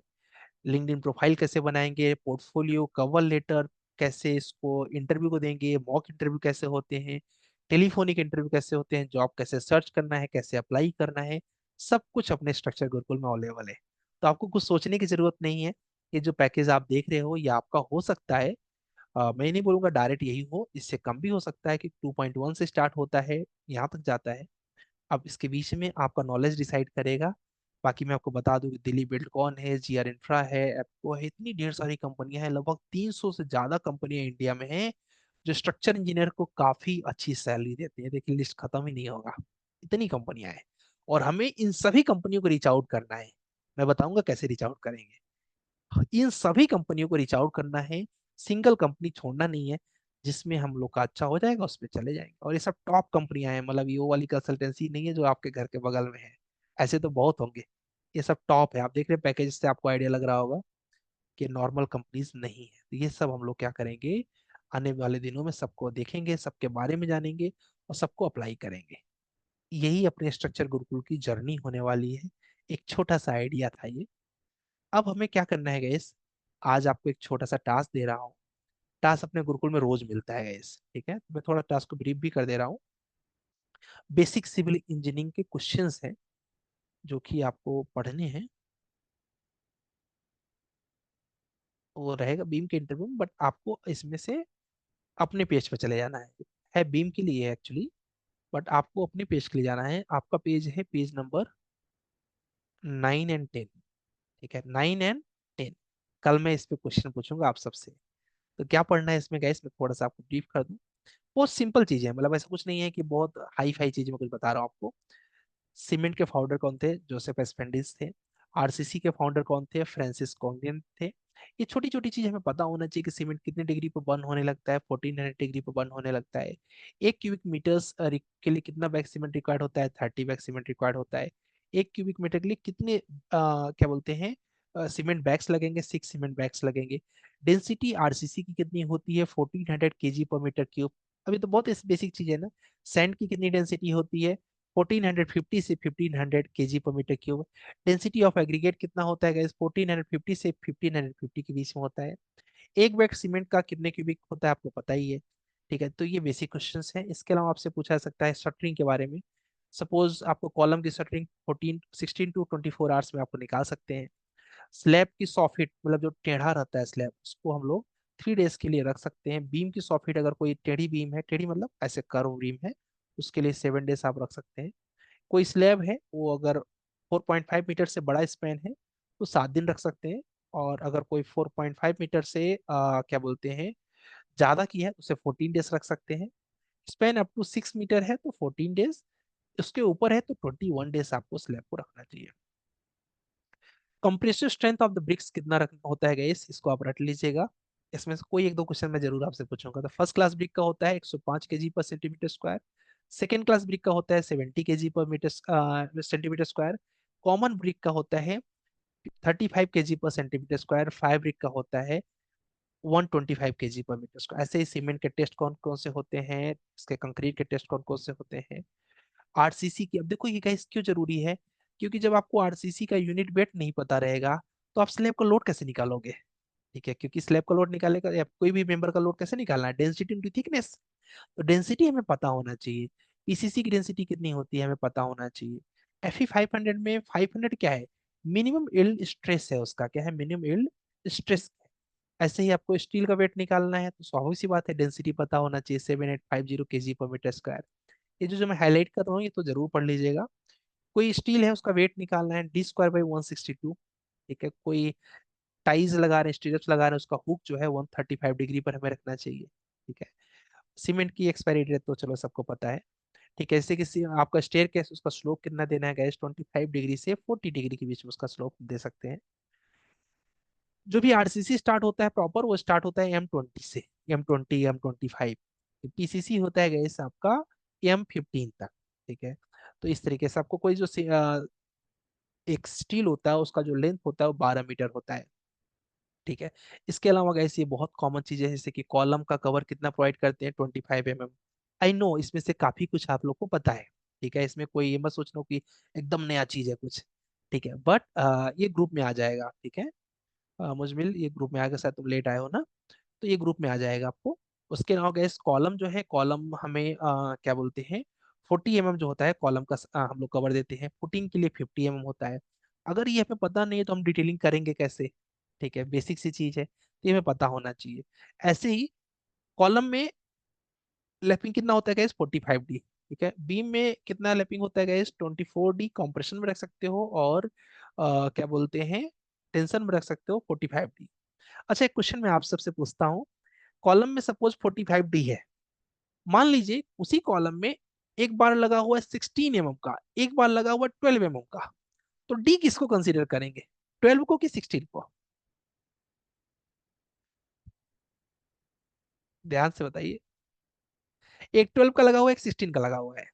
लिंक्डइन प्रोफाइल कैसे बनाएंगे, पोर्टफोलियो, कवर लेटर कैसे इसको इंटरव्यू को देंगे, मॉक इंटरव्यू कैसे होते हैं, टेलीफोनिक इंटरव्यू कैसे होते हैं, जॉब कैसे सर्च करना है, कैसे अप्लाई करना है, सब कुछ अपने स्ट्रक्चर गुरुकुल में अवेलेबल है। तो आपको कुछ सोचने की जरूरत नहीं है। ये जो पैकेज आप देख रहे हो ये आपका हो सकता है, मैं नहीं बोलूंगा डायरेक्ट यही हो, इससे कम भी हो सकता है कि 2.1 से स्टार्ट होता है, यहाँ तक जाता है। अब इसके बीच में आपका नॉलेज डिसाइड करेगा। बाकी मैं आपको बता दूं कि दिल्ली बिल्डकॉन है, जीआर इंफ्रा है, एप्को है, इतनी ढेर सारी कंपनियां हैं, लगभग 300 से ज्यादा कंपनियां इंडिया में हैं जो स्ट्रक्चर इंजीनियर को काफी अच्छी सैलरी देती है। देखिए लिस्ट खत्म ही नहीं होगा, इतनी कंपनियां हैं। और हमें इन सभी कंपनियों को रीच आउट करना है। मैं बताऊंगा कैसे रीच आउट करेंगे। इन सभी कंपनियों को रीच आउट करना है, सिंगल कंपनी छोड़ना नहीं है। जिसमें हम लोग का अच्छा हो जाएगा उस पर चले जाएंगे। और ये सब टॉप कंपनियां हैं, मतलब ये वो वाली कंसल्टेंसी नहीं है जो आपके घर के बगल में है, ऐसे तो बहुत होंगे। ये सब टॉप है, आप देख रहे हैं पैकेज से आपको आइडिया लग रहा होगा कि नॉर्मल कंपनीज नहीं है। तो ये सब हम लोग क्या करेंगे, आने वाले दिनों में सबको देखेंगे, सबके बारे में जानेंगे और सबको अप्लाई करेंगे। यही अपने स्ट्रक्चर गुरुकुल की जर्नी होने वाली है। एक छोटा सा आइडिया था ये। अब हमें क्या करना है गैस, आज आपको एक छोटा सा टास्क दे रहा हूँ। टास्क अपने गुरुकुल में रोज मिलता है गैस, ठीक है, मैं थोड़ा टास्क को ब्रीफ भी कर दे रहा हूँ। बेसिक सिविल इंजीनियरिंग के क्वेश्चंस हैं जो कि आपको पढ़ने हैं, वो रहेगा बीम के इंटरव्यू में, बट आपको इसमें से अपने पेज पे चले जाना है बीम के लिए एक्चुअली, बट आपको अपने पेज के लिए जाना है। आपका पेज है पेज नंबर 9 एंड 10, ठीक है, 9 एंड 10। कल मैं इस पे क्वेश्चन पूछूंगा आप सबसे। तो क्या पढ़ना है इसमें गाइस, मैं थोड़ा सा आपको ब्रीफ कर दूं। बहुत सिंपल चीजें हैं, मतलब ऐसा कुछ नहीं है कि बहुत हाई फाई चीज में कुछ बता रहा हूँ आपको। सीमेंट के फाउंडर कौन थे? जोसेफ एस्पेंडिस थे। आरसीसी के फाउंडर कौन थे? फ्रांसिस कॉन्गियन थे। ये छोटी छोटी चीज हमें पता होना चाहिए कि सीमेंट कितने डिग्री पर बर्न होने लगता है, 1400 डिग्री पर बर्न होने लगता है। 1 क्यूबिक मीटर्स के लिए कितना बैग सीमेंट रिक्वायर्ड होता है? 30 बैग सीमेंट रिक्वायर्ड होता है। 1 क्यूबिक मीटर के लिए कितने क्या बोलते हैं सीमेंट बैग्स लगेंगे? 6 सीमेंट बैग्स लगेंगे। डेंसिटी आरसीसी की कितनी होती है? 1400 केजी पर मीटर क्यूब। अभी तो बहुत बेसिक चीज है ना। सैंड की कितनी डेंसिटी होती है? 1450 से 1500 KG per metre cube. Density of aggregate कितना होता है गाइस? 1450 से 1550 के बीच में होता है। एक बैग सीमेंट का कितने क्यूबिक होता है आपको पता ही है, ठीक है। तो ये बेसिक क्वेश्चंस हैं। इसके अलावा आपसे पूछा जा सकता है शटरिंग के बारे में। सपोज आपको कॉलम की शटरिंग 16 टू 24 आवर्स में आपको निकाल सकते हैं। स्लैब की सॉफिट मतलब जो टेढ़ा रहता है स्लैब, उसको हम लोग 3 डेज के लिए रख सकते हैं। बीम की सॉफिट अगर कोई टेढ़ी बीम है, टेढ़ी मतलब ऐसे कर्व बीम है, उसके लिए 7 डेज आप रख सकते हैं। कोई स्लैब है वो अगर 4.5 मीटर से बड़ा स्पैन है तो 7 दिन रख सकते हैं। और अगर कोई 4.5 मीटर से क्या बोलते हैं ज्यादा की है तो उसे 14 डेज रख सकते हैं। स्पैन अप टू 6 मीटर है तो 14 डेज, उसके ऊपर है तो 21 डेज आपको स्लैब को रखना चाहिए। Compressive strength of the bricks कितना होता है गाइस, इसको आप रट लीजिएगा। इसमें से कोई एक दो क्वेश्चन मैं जरूर आपसे पूछूंगा। तो फर्स्ट क्लास ब्रिक का होता है 105 KG per centimetre square. Second class brick का होता है 70 KG per metre centimetre square. Common brick का होता है 35 KG per centimetre square. Five brick का होता है 125 केजी पर मीटर स्क्वायर। ऐसे ही सीमेंट के टेस्ट कौन कौन से होते हैं, इसके कंक्रीट के टेस्ट कौन कौन से होते हैं। आरसीसी की, अब देखो ये गाइस क्यों जरूरी है, क्योंकि जब आपको आरसीसी का यूनिट वेट नहीं पता रहेगा तो आप स्लैब का लोड कैसे निकालोगे, ठीक है। क्योंकि स्लैब का लोड निकालेगा या कोई भी मेंबर का लोड कैसे निकालना है? Density into thickness. तो डेंसिटी हमें पता होना चाहिए। पीसीसी की डेंसिटी कितनी होती है हमें पता होना चाहिए। एफई 500 में 500 क्या है? मिनिमम यील्ड स्ट्रेस है उसका, क्या है? Minimum yield stress. ऐसे ही आपको स्टील का वेट निकालना है तो स्वाभाविक सी बात है डेंसिटी पता होना चाहिए, 7850 केजी पर मीटर स्क्वायर। ये जो मैं हाईलाइट कर रहा हूँ ये तो जरूर पढ़ लीजिएगा। कोई स्टील है उसका वेट निकालना है D²/162, ठीक है। कोई टाइज लगा रहे हैं, स्टीरअप्स लगा रहे हैं, उसका हुक जो है 135 डिग्री पर हमें रखना चाहिए, ठीक है। सीमेंट की एक्सपायरी डेट तो चलो सबको पता है, ठीक है। जैसे कि आपका स्टेयर केस, उसका स्लोप कितना देना है गैस? 25 डिग्री से 40 डिग्री के बीच में उसका स्लोप दे सकते हैं। जो भी आरसीसी स्टार्ट होता है प्रॉपर, वो स्टार्ट होता है M20 से, M20 M25। पीसीसी होता है गैस आपका M15 तक, ठीक है। तो इस तरीके से आपको कोई जो एक स्टील होता है उसका जो लेंथ होता है वो 12 मीटर होता है, ठीक है। इसके अलावा गैस ये बहुत कॉमन चीज है, जैसे कि कॉलम का कवर कितना प्रोवाइड करते हैं? 25 mm। आई नो इसमें से काफी कुछ आप लोग को पता है, ठीक है। इसमें कोई ये मत सोचना कि एकदम नया चीज है कुछ, ठीक है। बट ये ग्रुप में आ जाएगा, ठीक है। मुजमिल ये ग्रुप में आएगा, शायद तुम लेट आए हो ना, तो ये ग्रुप में आ जाएगा आपको। उसके अलावा गैस कॉलम जो है, कॉलम हमें क्या बोलते हैं 40 mm जो होता है कॉलम का हम लोग कवर देते हैं। फुटिंग के लिए 50 mm होता है। अगर ये हमें पता नहीं है तो हम डिटेलिंग करेंगे कैसे, ठीक है। बेसिक सी चीज है तो ये हमें पता होना चाहिए। ऐसे ही कॉलम में लैपिंग कितना होता है गैस? 45D, ठीक है। बीम में कितना लैपिंग होता है गैस? 24D। कॉम्प्रेशन में रख सकते हो और क्या बोलते हैं टेंशन में रख सकते हो 45D। अच्छा एक क्वेश्चन मैं आप सबसे पूछता हूँ, कॉलम में सपोज 45D है, मान लीजिए उसी कॉलम में एक बार लगा हुआ है 16 mm का, एक बार लगा हुआ 12 mm का, तो डी किसको कंसीडर करेंगे, 12 को कि 16 को? ध्यान से बताइए। एक 12 का लगा हुआ है, एक 16 का लगा हुआ है,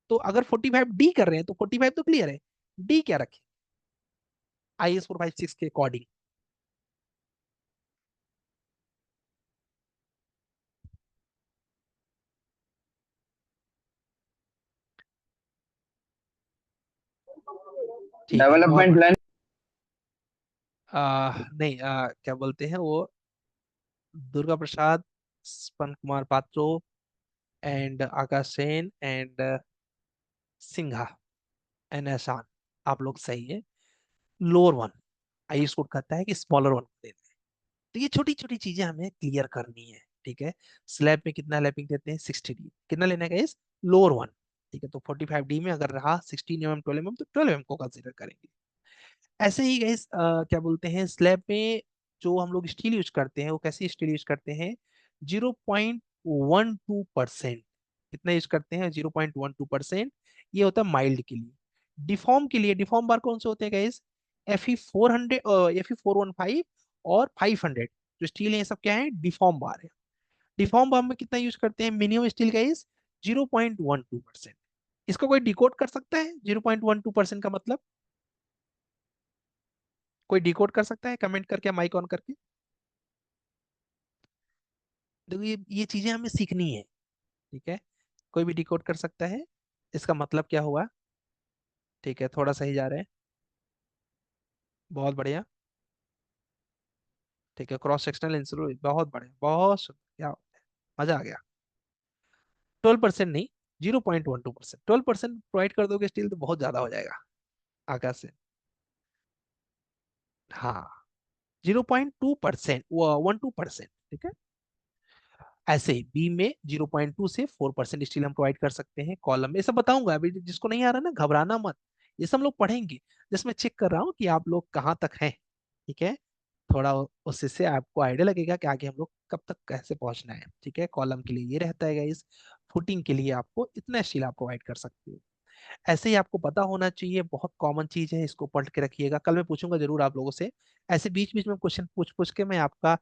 तो अगर 45D कर रहे हैं तो 45 तो क्लियर है, डी क्या रखें IS 456 के अकॉर्डिंग? ठीक है डेवलपमेंट प्लान। नहीं क्या बोलते हैं वो, Durga Prasad, Swapan Kumar Patro and Akash Sen and Singha and Ehsan, आप लोग सही है। लोअर वन, आयुष कोड कहता है कि स्मॉलर वन देते हैं। तो ये छोटी छोटी चीजें हमें क्लियर करनी है, ठीक है। स्लैब में कितना लैपिंग देते हैं, 60D, कितना लेना है इस लोअर वन, ठीक है। तो 45D में अगर रहा 16 mm 12 mm तो 12 mm को कंसिडर करेंगे। ऐसे ही गाइस क्या बोलते हैं, स्लैब में जो हम लोग स्टील यूज करते हैं वो कैसी स्टील यूज करते हैं, 0.12%। कितना यूज करते हैं, 0.12%। ये होता है माइल्ड के लिए। डिफॉर्म के लिए, डिफॉर्म बार कौन से होते हैं गाइस, Fe400, Fe415 और 500, जो स्टील है ये सब क्या है, डिफॉर्म बार है। डिफॉर्म बार में कितना यूज करते हैं, मिनिमम स्टील गाइस 0.12%। इसको कोई डिकोड कर सकता है 0.12% का मतलब, कोई डिकोड कर सकता है कमेंट करके, माइक ऑन करके। देखो ये चीजें हमें सीखनी है, ठीक है। कोई भी डिकोड कर सकता है, इसका मतलब क्या हुआ, ठीक है। थोड़ा सही जा रहे हैं, बहुत बढ़िया, ठीक है। क्रॉस सेक्शनल इंसुलेशन बहुत बढ़िया, बहुत सुंदर, क्या मजा आ गया। 12% नहीं, 0.12%। 12% प्रोवाइड कर दोगे स्टील तो बहुत ज्यादा हो जाएगा आकाश से। हाँ, 0.2%, 12%, ठीक है। ऐसे ही बी में 0.2 से 4% स्टील हम प्रोवाइड कर सकते हैं कॉलम में। ये सब बताऊंगा अभी, जिसको नहीं आ रहा ना घबराना मत, ये सब हम लोग पढ़ेंगे। जिसमें चेक कर रहा हूँ कि आप लोग कहाँ तक हैं, ठीक है। थोड़ा उससे से आपको आइडिया लगेगा कि आगे हम लोग कब तक कैसे पहुंचना है, ठीक है। कॉलम के लिए ये रहता है गाइस, फुटिंग के लिए आपको इतना स्टील आप प्रोवाइड कर सकते हो। ऐसे ही आपको पता होना चाहिए, बहुत कॉमन चीज है, इसको पढ़ के रखिएगा, कल मैं पूछूंगा जरूर आप लोगों से। ऐसे बीच बीच में क्वेश्चन पूछ पूछ के मैं आपका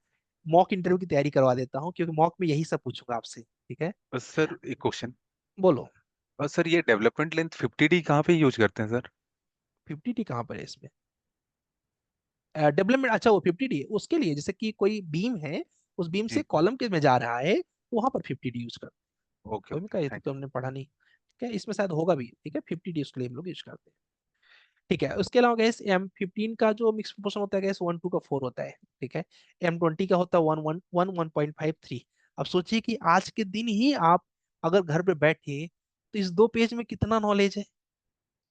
मॉक इंटरव्यू की तैयारी करवा देता हूँ, क्योंकि मॉक में यही सब पूछूंगा आपसे, ठीक है। सर एक क्वेश्चन, बोलो। सर ये डेवलपमेंट लेंथ 50D कहाँ पे यूज करते हैं सर? 50D कहाँ पर है इसमें, डेवलपमेंट, अच्छा वो 50D उसके लिए, जैसे कि कोई बीम है, उस बीम से जी, कॉलम के में जा रहा है तो वहां पर 50D यूज करते हैं। ओके कोई भी ओके, कहा, ये थैंक तो हमने पढ़ा नहीं, ठीक है। इसमें शायद होगा भी, ठीक है। 50D उसके लिए हम लोग यूज करते हैं, ठीक है। उसके अलावा गैस M15 का जो मिक्स प्रोपोर्शन होता है गैस 1:2 का 4 होता है, ठीक है। M20 का होता है 1:1.53। अब सोचिए कि आज के दिन ही आप अगर घर पे बैठे तो इस 2 पेज में कितना नॉलेज है,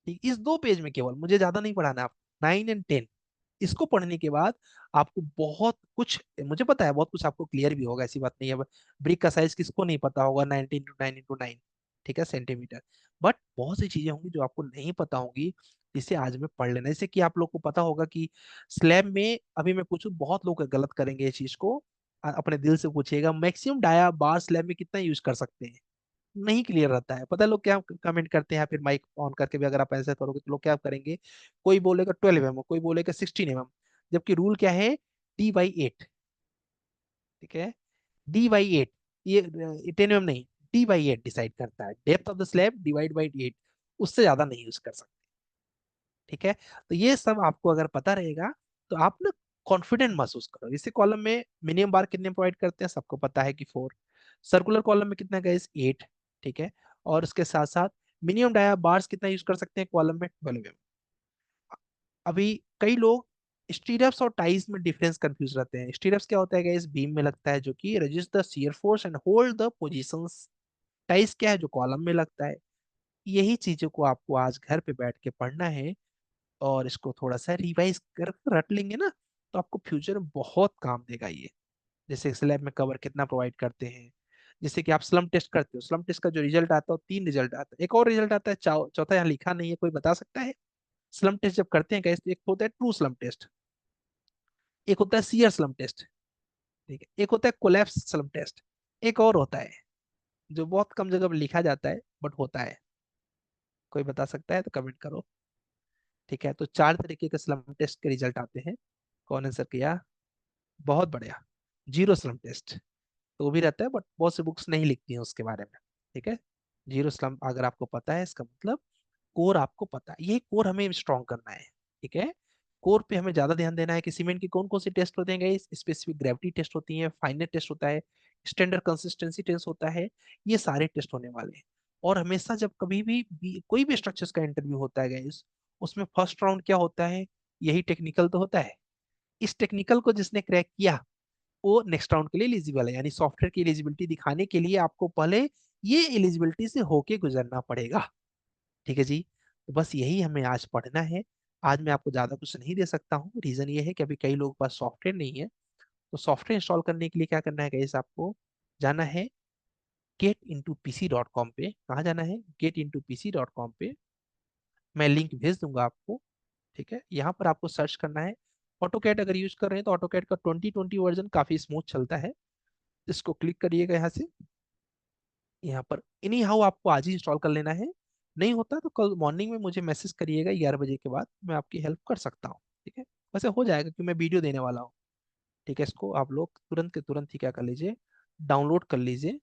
ठीक। इस 2 पेज में केवल, मुझे ज्यादा नहीं पढ़ाना आप, 9 और 10, इसको पढ़ने के बाद आपको बहुत कुछ, मुझे पता है बहुत कुछ आपको क्लियर भी होगा, ऐसी बात नहीं है। ब्रिक का साइज किसको नहीं पता होगा, 19 × 9 × 9, ठीक है, सेंटीमीटर। बट बहुत सी चीजें होंगी जो आपको नहीं पता होंगी, जिसे आज में पढ़ लेना। जैसे कि आप लोग को पता होगा कि स्लैब में, अभी मैं पूछूं, बहुत लोग गलत करेंगे इस चीज को, अपने दिल से पूछिएगा, मैक्सिमम डाया बार स्लैब में कितना यूज कर सकते हैं, नहीं क्लियर रहता है। पता है लोग क्या कमेंट करते हैं, फिर माइक ऑन करके भी अगर आप ऐसा करोगे तो लोग क्या करेंगे, कोई बोलेगा 12 mm, कोई बोलेगा 16 mm, जबकि रूल क्या है, D/8, ठीक है। D/8, ये 10 mm नहीं, D/8 डिसाइड करता है, depth of the slab divide by 8, उससे ज्यादा नहीं यूज कर सकते, ठीक है। तो ये सब आपको अगर पता रहेगा तो आप ना कॉन्फिडेंट महसूस करो। इसी कॉलम में मिनिमम बार कितने प्रोवाइड करते हैं, सबको पता है कि 4। सर्कुलर कॉलम में कितना गाइस, 8, ठीक है। और उसके साथ साथ मिनिमम डाया बार्स कितना यूज कर सकते हैं कॉलम में, 12 mm। अभी कई लोग स्टीरप्स और टाइज में डिफरेंस कंफ्यूज रहते हैं। स्टीरप्स क्या होता है गाइस, बीम में लगता है जो कि resist the shear force and hold the positions. Ties क्या है, जो कॉलम में लगता है। यही चीजों को आपको आज घर पे बैठ के पढ़ना है, और इसको थोड़ा सा रिवाइज कर रट लेंगे ना, तो आपको फ्यूचर में बहुत काम देगा ये। जैसे स्लैब में कवर कितना प्रोवाइड करते हैं, जैसे कि आप स्लम टेस्ट करते हो, स्लम टेस्ट का जो रिजल्ट आता है वो 3 रिजल्ट आता है, एक और रिजल्ट आता है चौथा यहाँ लिखा नहीं है, कोई बता सकता है। स्लम टेस्ट जब करते हैं कैसे, एक होता है ट्रू स्लम टेस्ट, एक होता है सियर स्लम टेस्ट, ठीक है, एक होता है कोलैप्स स्लम टेस्ट, एक और होता है जो बहुत कम जगह पर लिखा जाता है बट होता है। कोई बता सकता है तो कमेंट करो, ठीक है। तो 4 तरीके के स्लम टेस्ट के रिजल्ट आते हैं। कौन आंसर किया, बहुत बढ़िया। जीरो स्लम टेस्ट तो वो भी रहता है, बट बहुत सी बुक्स नहीं लिखती हैं उसके बारे में, ठीक है। जीरो स्लम अगर आपको पता है, इसका मतलब कोर आपको पता है, ये कोर हमें स्ट्रॉन्ग करना है, ठीक है। कोर पे हमें ज्यादा ध्यान देना है कि सीमेंट की कौन कौन सी टेस्ट होते हैं, स्पेसिफिक ग्रेविटी टेस्ट होती है, फाइननेस टेस्ट होता है, स्टैंडर्ड कंसिस्टेंसी टेस्ट होता है, ये सारे टेस्ट होने वाले हैं। और हमेशा जब कभी भी कोई भी स्ट्रक्चर्स का इंटरव्यू होता है गाइस, उसमें फर्स्ट राउंड क्या होता है, यही टेक्निकल तो होता है। इस टेक्निकल को जिसने क्रैक किया वो नेक्स्ट राउंड के लिए एलिजिबल है, यानी सॉफ्टवेयर की एलिजिबिलिटी दिखाने के लिए आपको पहले ये एलिजिबिलिटी से होके गुजरना पड़ेगा, ठीक है जी। तो बस यही हमें आज पढ़ना है। आज मैं आपको ज्यादा कुछ नहीं दे सकता हूँ, रीजन ये है कि अभी कई लोगों के पास सॉफ्टवेयर नहीं है। तो सॉफ्टवेयर इंस्टॉल करने के लिए क्या करना है गाइस, आपको जाना है getintopc.com पे। कहाँ जाना है? getintopc.com पे। मैं लिंक भेज दूंगा आपको। ठीक है, यहाँ पर आपको सर्च करना है ऑटोकैड। अगर यूज कर रहे हैं तो ऑटोकैड का 2020 वर्जन काफी स्मूथ चलता है। इसको क्लिक करिएगा यहाँ से। यहाँ पर इनी हाउ आपको आज ही इंस्टॉल कर लेना है। नहीं होता तो कल मॉर्निंग में मुझे मैसेज करिएगा 11 बजे के बाद, मैं आपकी हेल्प कर सकता हूँ। ठीक है, वैसे हो जाएगा क्योंकि मैं वीडियो देने वाला हूँ। ठीक है, इसको आप लोग तुरंत के तुरंत ही क्या कर लीजिए, डाउनलोड कर लीजिए।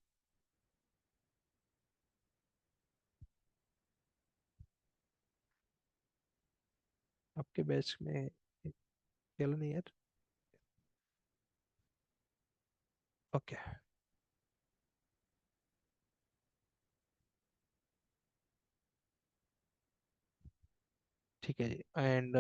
आपके बैच में चलो नहीं यार। ओके, ठीक है जी। एंड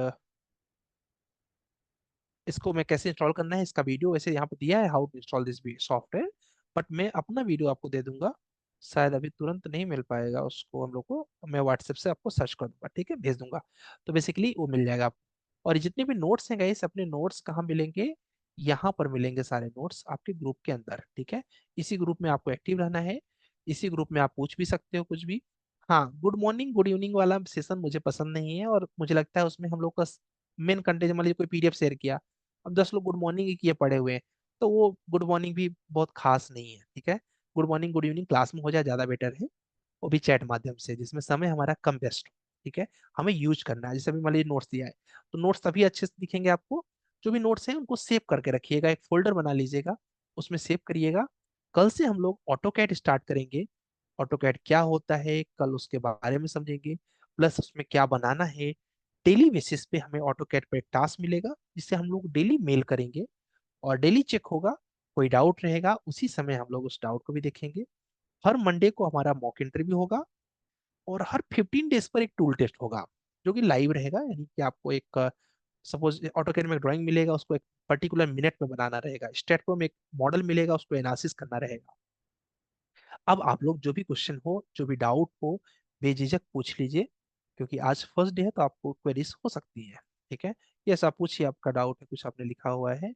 इसको मैं कैसे इंस्टॉल करना है इसका वीडियो वैसे यहाँ पे दिया है, how to install this software. But मैं अपना वीडियो आपको दे दूंगा, शायद अभी तुरंत नहीं मिल पाएगा उसको हम लोग को। मैं व्हाट्सएप से आपको सर्च कर दूंगा, ठीक है, भेज दूंगा। तो बेसिकली वो मिल जाएगा आपको। और जितने भी नोट्स हैं गाइस, अपने नोट्स कहाँ मिलेंगे? यहाँ पर मिलेंगे सारे नोट्स आपके ग्रुप के अंदर। ठीक है, इसी ग्रुप में आपको एक्टिव रहना है। इसी ग्रुप में आप पूछ भी सकते हो कुछ भी। हाँ, गुड मॉर्निंग गुड इवनिंग वाला सेशन मुझे पसंद नहीं है, और मुझे लगता है उसमें हम लोग का मेन कंटेंट, मान लीजिए कोई पीडीएफ शेयर किया, अब 10 लोग गुड मॉर्निंग ही किए पड़े हुए हैं, तो वो गुड मॉर्निंग भी बहुत खास नहीं है। ठीक है, good morning good evening class में हो जाए ज़्यादा बेटर है, वो भी चैट माध्यम से, जिसमें समय हमारा कम वेस्ट हो। ठीक है, हमें यूज करना है। जैसे अभी मान लीजिए नोट्स दिया है, तो नोट्स तभी अच्छे से दिखेंगे आपको। जो भी नोट्स हैं उनको सेव करके रखिएगा, एक फोल्डर बना लीजिएगा, उसमें सेव करिएगा। कल से हम लोग ऑटोकैड स्टार्ट करेंगे। ऑटोकैड क्या होता है कल उसके बारे में समझेंगे, प्लस उसमें क्या बनाना है। डेली बेसिस पे हमें ऑटोकैड पे एक टास्क मिलेगा, जिससे हम लोग डेली मेल करेंगे और डेली चेक होगा। कोई डाउट रहेगा उसी समय हम लोग उस डाउट को भी देखेंगे। हर मंडे को हमारा मॉक इंटरव्यू होगा, और हर 15 डेज पर एक टूल टेस्ट होगा, जो कि लाइव रहेगा। यानी कि आपको एक सपोज ऑटोकैड में ड्राइंग मिलेगा, उसको एक पर्टिकुलर मिनट में बनाना रहेगा। स्टेटप्रो में एक मॉडल मिलेगा, उसको एनालिसिस करना रहेगा। अब आप लोग जो भी क्वेश्चन हो, जो भी डाउट हो, बेझिझक पूछ लीजिए, क्योंकि आज फर्स्ट डे है तो आपको क्वेरीज हो सकती है। ठीक है, यस आप पूछिए, आपका डाउट है, कुछ आपने लिखा हुआ है।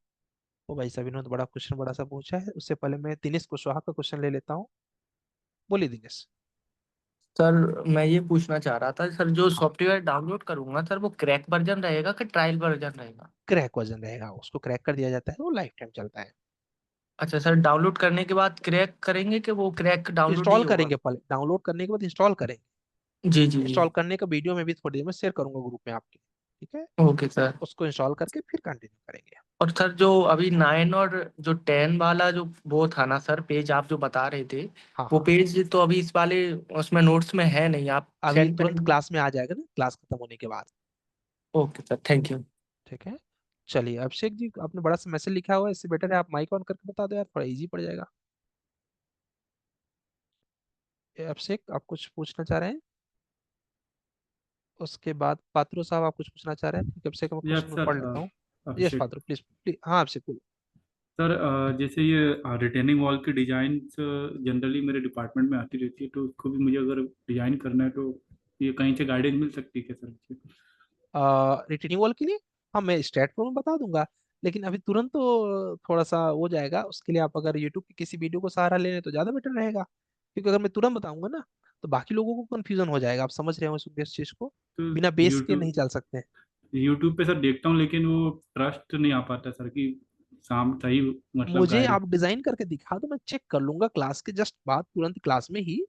ओ भाई साहब, इन्होंने तो बड़ा क्वेश्चन बड़ा सा पूछा है। उससे पहले मैं दिनेश कुशवाहा का क्वेश्चन ले लेता हूँ। बोलिए दिनेश। सर मैं ये पूछना चाह रहा था सर, जो हाँ, सॉफ्टवेयर डाउनलोड करूंगा सर, वो क्रैक वर्जन रहेगा कि ट्रायल वर्जन रहेगा? क्रैक वर्जन रहेगा, उसको क्रैक कर दिया जाता है, वो लाइफ टाइम चलता है। अच्छा सर, डाउनलोड करने के बाद क्रैक करेंगे कि वो क्रैक डाउनलोड ही इंस्टॉल होगा? करेंगे, पहले डाउनलोड करने के बाद इंस्टॉल करेंगे। जी जी जी। इंस्टॉल करने का वीडियो मैं भी थोड़ी देर में शेयर करूंगा ग्रुप में आपके। ठीक है, ओके सर। उसको इंस्टॉल करके फिर कंटिन्यू करेंगे। और सर जो अभी 9 और जो 10 वाला जो वो था ना सर, पेज आप जो बता रहे थे, हाँ वो हाँ, पेज तो अभी इस वाले उसमें नोट्स में है नहीं, आप अभी सेंड तुरंत करेंगे? क्लास में आ जाएगा ना, क्लास खत्म होने के बाद। Okay sir, thank you. ठीक है, चलिए अभिषेक जी, आपने बड़ा सा मैसेज लिखा हुआ है, इससे बेटर है आप माइक ऑन करके बता दो यार, थोड़ा इजी पड़ जाएगा। अभिषेक आप कुछ पूछना चाह रहे हैं? उसके बाद पात्रो साहब आप कुछ पूछना चाह रहे हैं? ठीक है, अभिषेक मैं यस क्वेश्चन सर, पढ़ लेता हूँ। यश अभिषेक पात्रो प्लीज प्लीज, हाँ अभिषेक बोलो। सर, जैसे ये रिटेनिंग वॉल की डिजाइन जनरली मेरे डिपार्टमेंट में आती रहती है, तो उसको भी मुझे अगर डिजाइन करना है तो ये कहीं से गाइडेंस मिल सकती है क्या सर? रिटेनिंग वॉल के लिए हाँ मैं स्टेट में बता दूंगा, लेकिन अभी तुरंत तो थोड़ा सा हो जाएगा। उसके लिए आप अगर यूट्यूब की किसी वीडियो को सहारा ले लें तो ज़्यादा बेटर रहेगा, क्योंकि अगर मैं तुरंत बताऊंगा ना तो बाकी लोगों को कंफ्यूजन हो जाएगा। आप समझ रहे हो इस चीज़ को, तो बिना बेस के नहीं यूट्यूब चल सकते। यूट्यूब पे सर देखता हूँ, लेकिन वो ट्रस्ट नहीं आ पाता सर कि शाम सही मतलब मुझे गाइड। आप डिजाइन करके दिखा दो, मैं चेक कर लूंगा क्लास के जस्ट बाद, तुरंत क्लास में ही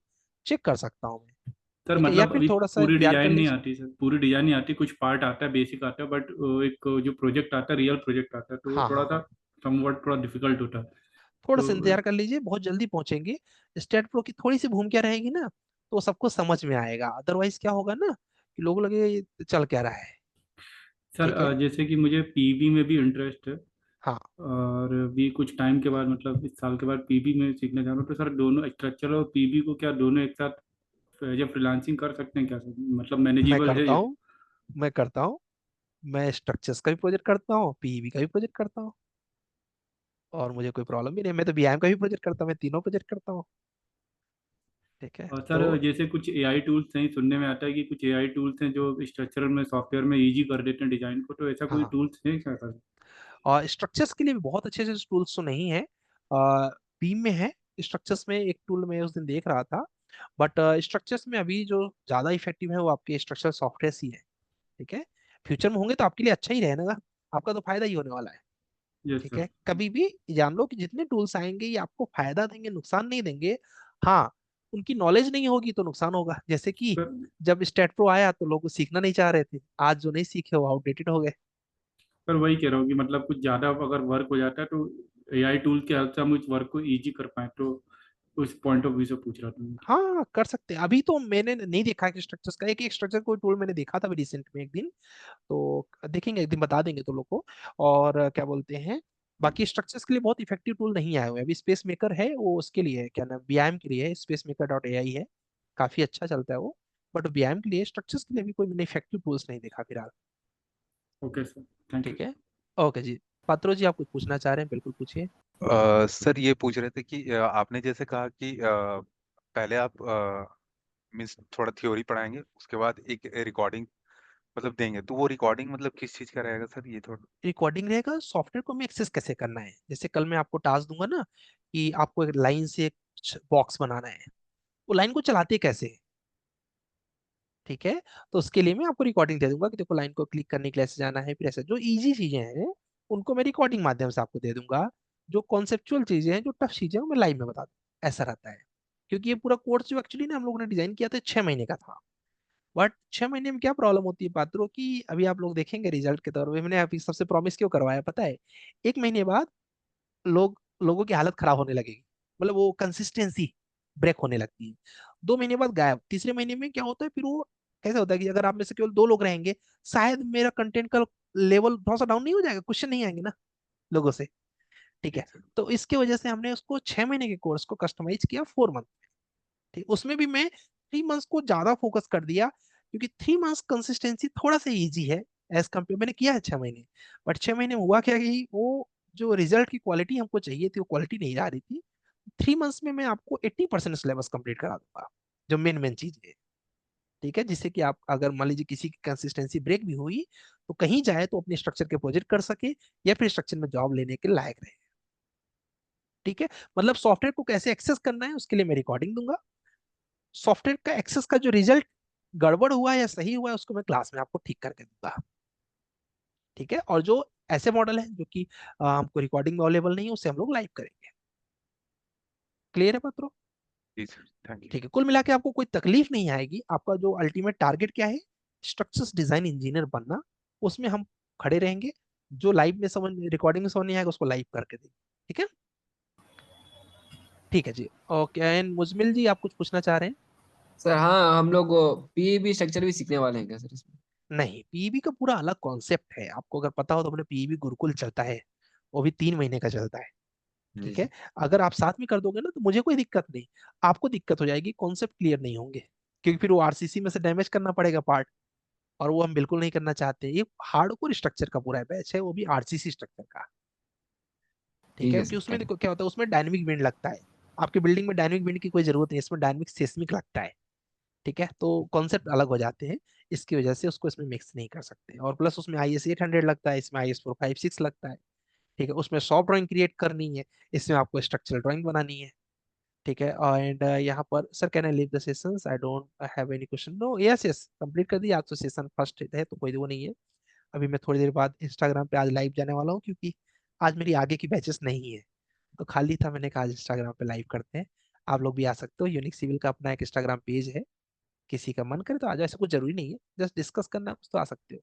चेक कर सकता हूँ मैं। सर ठीक है, या मतलब फिर अभी थोड़ा सा पूरी इंतजार कर डिजाइन नहीं लीजिए। आती सर, पूरी डिजाइन नहीं आती, कुछ पार्ट आता है, बेसिक आता है, बट एक जो प्रोजेक्ट आता है, रियल प्रोजेक्ट आता है, तो वो हाँ थोड़ा हाँ सा हाँ, समवट थोड़ा डिफिकल्ट होता है। थोड़ा सा तो इंतजार कर लीजिए, बहुत जल्दी पहुंचेंगे। स्टेट प्रो की थोड़ी सी भूमिका रहेगी ना, तो सबको समझ में आएगा। अदरवाइज क्या होगा ना कि लोग लगे ये चल क्या रहा है। सर ठीक है, जैसे कि मुझे पीबी में भी इंटरेस्ट है, हाँ और भी कुछ टाइम के बाद मतलब इस साल के बाद पीबी में सीखना चाह रहा हूँ, तो सर दोनों स्ट्रक्चर और पीबी को क्या दोनों एक साथ एज फ्रीलांसिंग कर सकते हैं क्या सर? मतलब मैं मैनेजेबल है करता ये? हूँ, मैं करता हूँ। मैं स्ट्रक्चर्स का भी प्रोजेक्ट करता हूँ, पीईबी का भी प्रोजेक्ट करता हूँ, और मुझे कोई प्रॉब्लम भी नहीं है। मैं तो बीआईएम का भी प्रोजेक्ट करता हूँ, मैं तीनों प्रोजेक्ट करता हूँ। ठीक है। और तो सर जैसे कुछ एआई टूल्स हैं, सुनने में आता है कि कुछ एआई टूल्स हैं जो स्ट्रक्चरल में सॉफ्टवेयर में इजी कर देते हैं डिजाइन को, तो ऐसा कोई हाँ, टूल्स है क्या सर? और स्ट्रक्चर्स के लिए भी बहुत अच्छे अच्छे टूल्स तो नहीं है। बीम में है, स्ट्रक्चर्स में एक टूल मैं उस दिन देख रहा था, बट स्ट्रक्चर्स में अभी जो ज्यादा इफेक्टिव है वो आपके स्ट्रक्चरल सॉफ्टवेयर ही है। ठीक है, फ्यूचर में होंगे तो आपके लिए अच्छा ही रहेगा, आपका तो फायदा ही होने वाला है। यस ठीक सर। है, कभी भी जान लो कि जितने टूल्स आएंगे ये आपको फायदा देंगे, नुकसान नहीं देंगे। हाँ, उनकी नॉलेज नहीं होगी तो नुकसान होगा। जैसे कि सर जब स्टेट प्रो आया तो लोग सीखना नहीं चाह रहे थे, आज जो नहीं सीखे वो आउटडेटेड हो गए। सर वही कह रहा हूँ कि मतलब कुछ ज़्यादा अगर वर्क हो जाता है तो एआई टूल के हेल्प से हम उस वर्क को इजी कर पाए, तो उस पॉइंट ऑफ व्यू से पूछ रहा था मैं। हाँ, कर सकते हैं। अभी तो मैंने नहीं देखा कि स्ट्रक्चर्स का एक एक स्ट्रक्चर कोई टूल मैंने देखा था अभी रिसेंट में एक दिन, तो देखेंगे एक दिन, बता देंगे तो लोग को। और क्या बोलते हैं, बाकी स्ट्रक्चर्स के लिए बहुत इफेक्टिव टूल नहीं आए हुए अभी। स्पेस मेकर है वो, उसके लिए है, क्या नाम, बीआईएम के लिए है, स्पेस मेकर डॉट एआई है, काफी अच्छा चलता है वो। बट बीआईएम के लिए, स्ट्रक्चर्स के लिए भी कोई मैंने इफेक्टिव टूल्स नहीं देखा फिलहाल। Okay sir, thank you. ठीक है, ओके जी। पात्रो जी, आप कुछ पूछना चाह रहे हैं, बिल्कुल पूछिए। सर ये पूछ रहे थे कि आपने जैसे कहा कि पहले आप मीन्स थोड़ा थ्योरी पढ़ाएंगे, उसके बाद एक रिकॉर्डिंग मतलब देंगे, तो वो रिकॉर्डिंग मतलब किस चीज का रहेगा सर, ये थोड़ा। रिकॉर्डिंग रहेगा सॉफ्टवेयर को हमें एक्सेस कैसे करना है। जैसे कल मैं आपको टास्क दूंगा ना कि आपको एक लाइन से कुछ बॉक्स बनाना है, वो लाइन को चलाते कैसे हैं? ठीक है, तो उसके लिए मैं आपको रिकॉर्डिंग दे दूंगा कि देखो लाइन को क्लिक करने के लिए ऐसे जाना है, फिर ऐसे जो इजी चीजें हैं उनको मैं रिकॉर्डिंग माध्यम से आपको दे दूंगा। जो कॉन्सेप्चुअल चीजें हैं, जो टफ चीजें हैं, वो मैं लाइव में बता दूंगा। ऐसा रहता है, क्योंकि ये पूरा कोर्स जो एक्चुअली ना हम लोगों ने डिजाइन किया था 6 महीने का था। बट 6 महीने में क्या प्रॉब्लम होती है पात्रों की, अभी आप लोग देखेंगे रिजल्ट के तौर पे मैंने अभी सबसे प्रॉमिस क्यों करवाया पता है? 1 महीने बाद लोगों की हालत खराब होने लगेगी, मतलब वो कंसिस्टेंसी ब्रेक होने लगती है। 2 महीने बाद गायब। तीसरे महीने में क्या होता है फिर वो, कैसा होता है कि अगर आप में से केवल 2 लोग रहेंगे, शायद मेरा कंटेंट का लेवल थोड़ा सा डाउन नहीं हो जाएगा, क्वेश्चन नहीं आएंगे ना लोगों से। ठीक है, तो इसके वजह से हमने उसको 6 महीने के कोर्स को कस्टमाइज किया 4 मंथ। ठीक, उसमें भी मैं 3 मंथ्स को ज्यादा फोकस कर दिया, क्योंकि 3 मंथ्स कंसिस्टेंसी थोड़ा सा इजी है एज कम्पेयर, मैंने किया है 6 महीने। बट 6 महीने में हुआ क्या कि वो जो रिजल्ट की क्वालिटी हमको चाहिए थी वो क्वालिटी नहीं आ रही थी। 3 मंथ्स में मैं आपको 80% सिलेबस कंप्लीट करा दूंगा, जो मेन मेन चीज है। ठीक है, जिससे कि आप अगर मान लीजिए किसी की कंसिस्टेंसी ब्रेक भी हुई तो कहीं जाए तो अपने स्ट्रक्चर के प्रोजेक्ट कर सके, या फिर स्ट्रक्चर में जॉब लेने के लायक रहे। ठीक है, मतलब सॉफ्टवेयर को कैसे एक्सेस करना है उसके लिए मैं रिकॉर्डिंग दूंगा। सॉफ्टवेयर का एक्सेस का जो रिजल्ट गड़बड़ हुआ है या सही हुआ है उसको मैं क्लास में आपको ठीक करके दूंगा। ठीक है, और जो ऐसे मॉडल है जो कि हमको रिकॉर्डिंग में अवेलेबल नहीं है उसे हम लोग लाइव करेंगे। क्लियर है पत्रो? जी सर, थैंक यू। ठीक है, कुल मिला के आपको कोई तकलीफ नहीं आएगी। आपका जो अल्टीमेट टारगेट क्या है, स्ट्रक्चर्स डिजाइन इंजीनियर बनना, उसमें हम खड़े रहेंगे। जो लाइव में समझ, रिकॉर्डिंग में समझ नहीं आएगा उसको लाइव करके देंगे। ठीक है, ठीक है जी। ओके, एंड मुजमिल जी, आप कुछ पूछना चाह रहे हैं? सर हाँ, हम लोग पीईबी स्ट्रक्चर भी सीखने वाले हैं क्या सर इसमें? नहीं, पीईबी का पूरा अलग कॉन्सेप्ट है। आपको अगर पता हो तो अपने पीईबी गुरुकुल चलता है, वो भी 3 महीने का चलता है। जी ठीक है, जी। अगर आप साथ में कर दोगे ना तो मुझे कोई दिक्कत नहीं, आपको दिक्कत हो जाएगी, कॉन्सेप्ट क्लियर नहीं होंगे, क्योंकि फिर वो आरसीसी में से डैमेज करना पड़ेगा पार्ट, और वो हम बिल्कुल नहीं करना चाहते। ये हार्डकोर स्ट्रक्चर का पूरा बैच है, वो भी आरसीसी स्ट्रक्चर का। ठीक ठीक है, है क्योंकि सर, उसमें थैंक देखो क्या होता है, उसमें डायनेमिक विंड लगता है। आपकी बिल्डिंग में डायनेमिक विंड की कोई जरूरत नहीं, इसमें डायनेमिक सेस्मिक लगता है। ठीक है, तो कॉन्सेप्ट अलग हो जाते हैं, इसकी वजह से उसको इसमें मिक्स नहीं कर सकते। और प्लस उसमें IS 800 लगता है, इसमें IS 456 लगता है। ठीक है, उसमें सॉफ्ट ड्राइंग क्रिएट करनी है, इसमें आपको स्ट्रक्चरल ड्राइंग बनानी है। ठीक है, एंड यहाँ पर sir, can I leave the sessions, I don't have any question, no, yes yes, complete कर दिया। आज तो सेशन फर्स्ट है तो कोई वो नहीं है। अभी मैं थोड़ी देर बाद इंस्टाग्राम पे आज लाइव जाने वाला हूँ, क्योंकि आज मेरी आगे की बैचेस नहीं है, तो खाली था, मैंने कहा आज इंस्टाग्राम पे लाइव करते हैं। आप लोग भी आ सकते हो, यूनिक सिविल का अपना एक इंस्टाग्राम पेज है, किसी का मन करे तो आ जाए, ऐसा कुछ जरूरी नहीं है, जस्ट डिस्कस करना है कुछ तो आ सकते हो।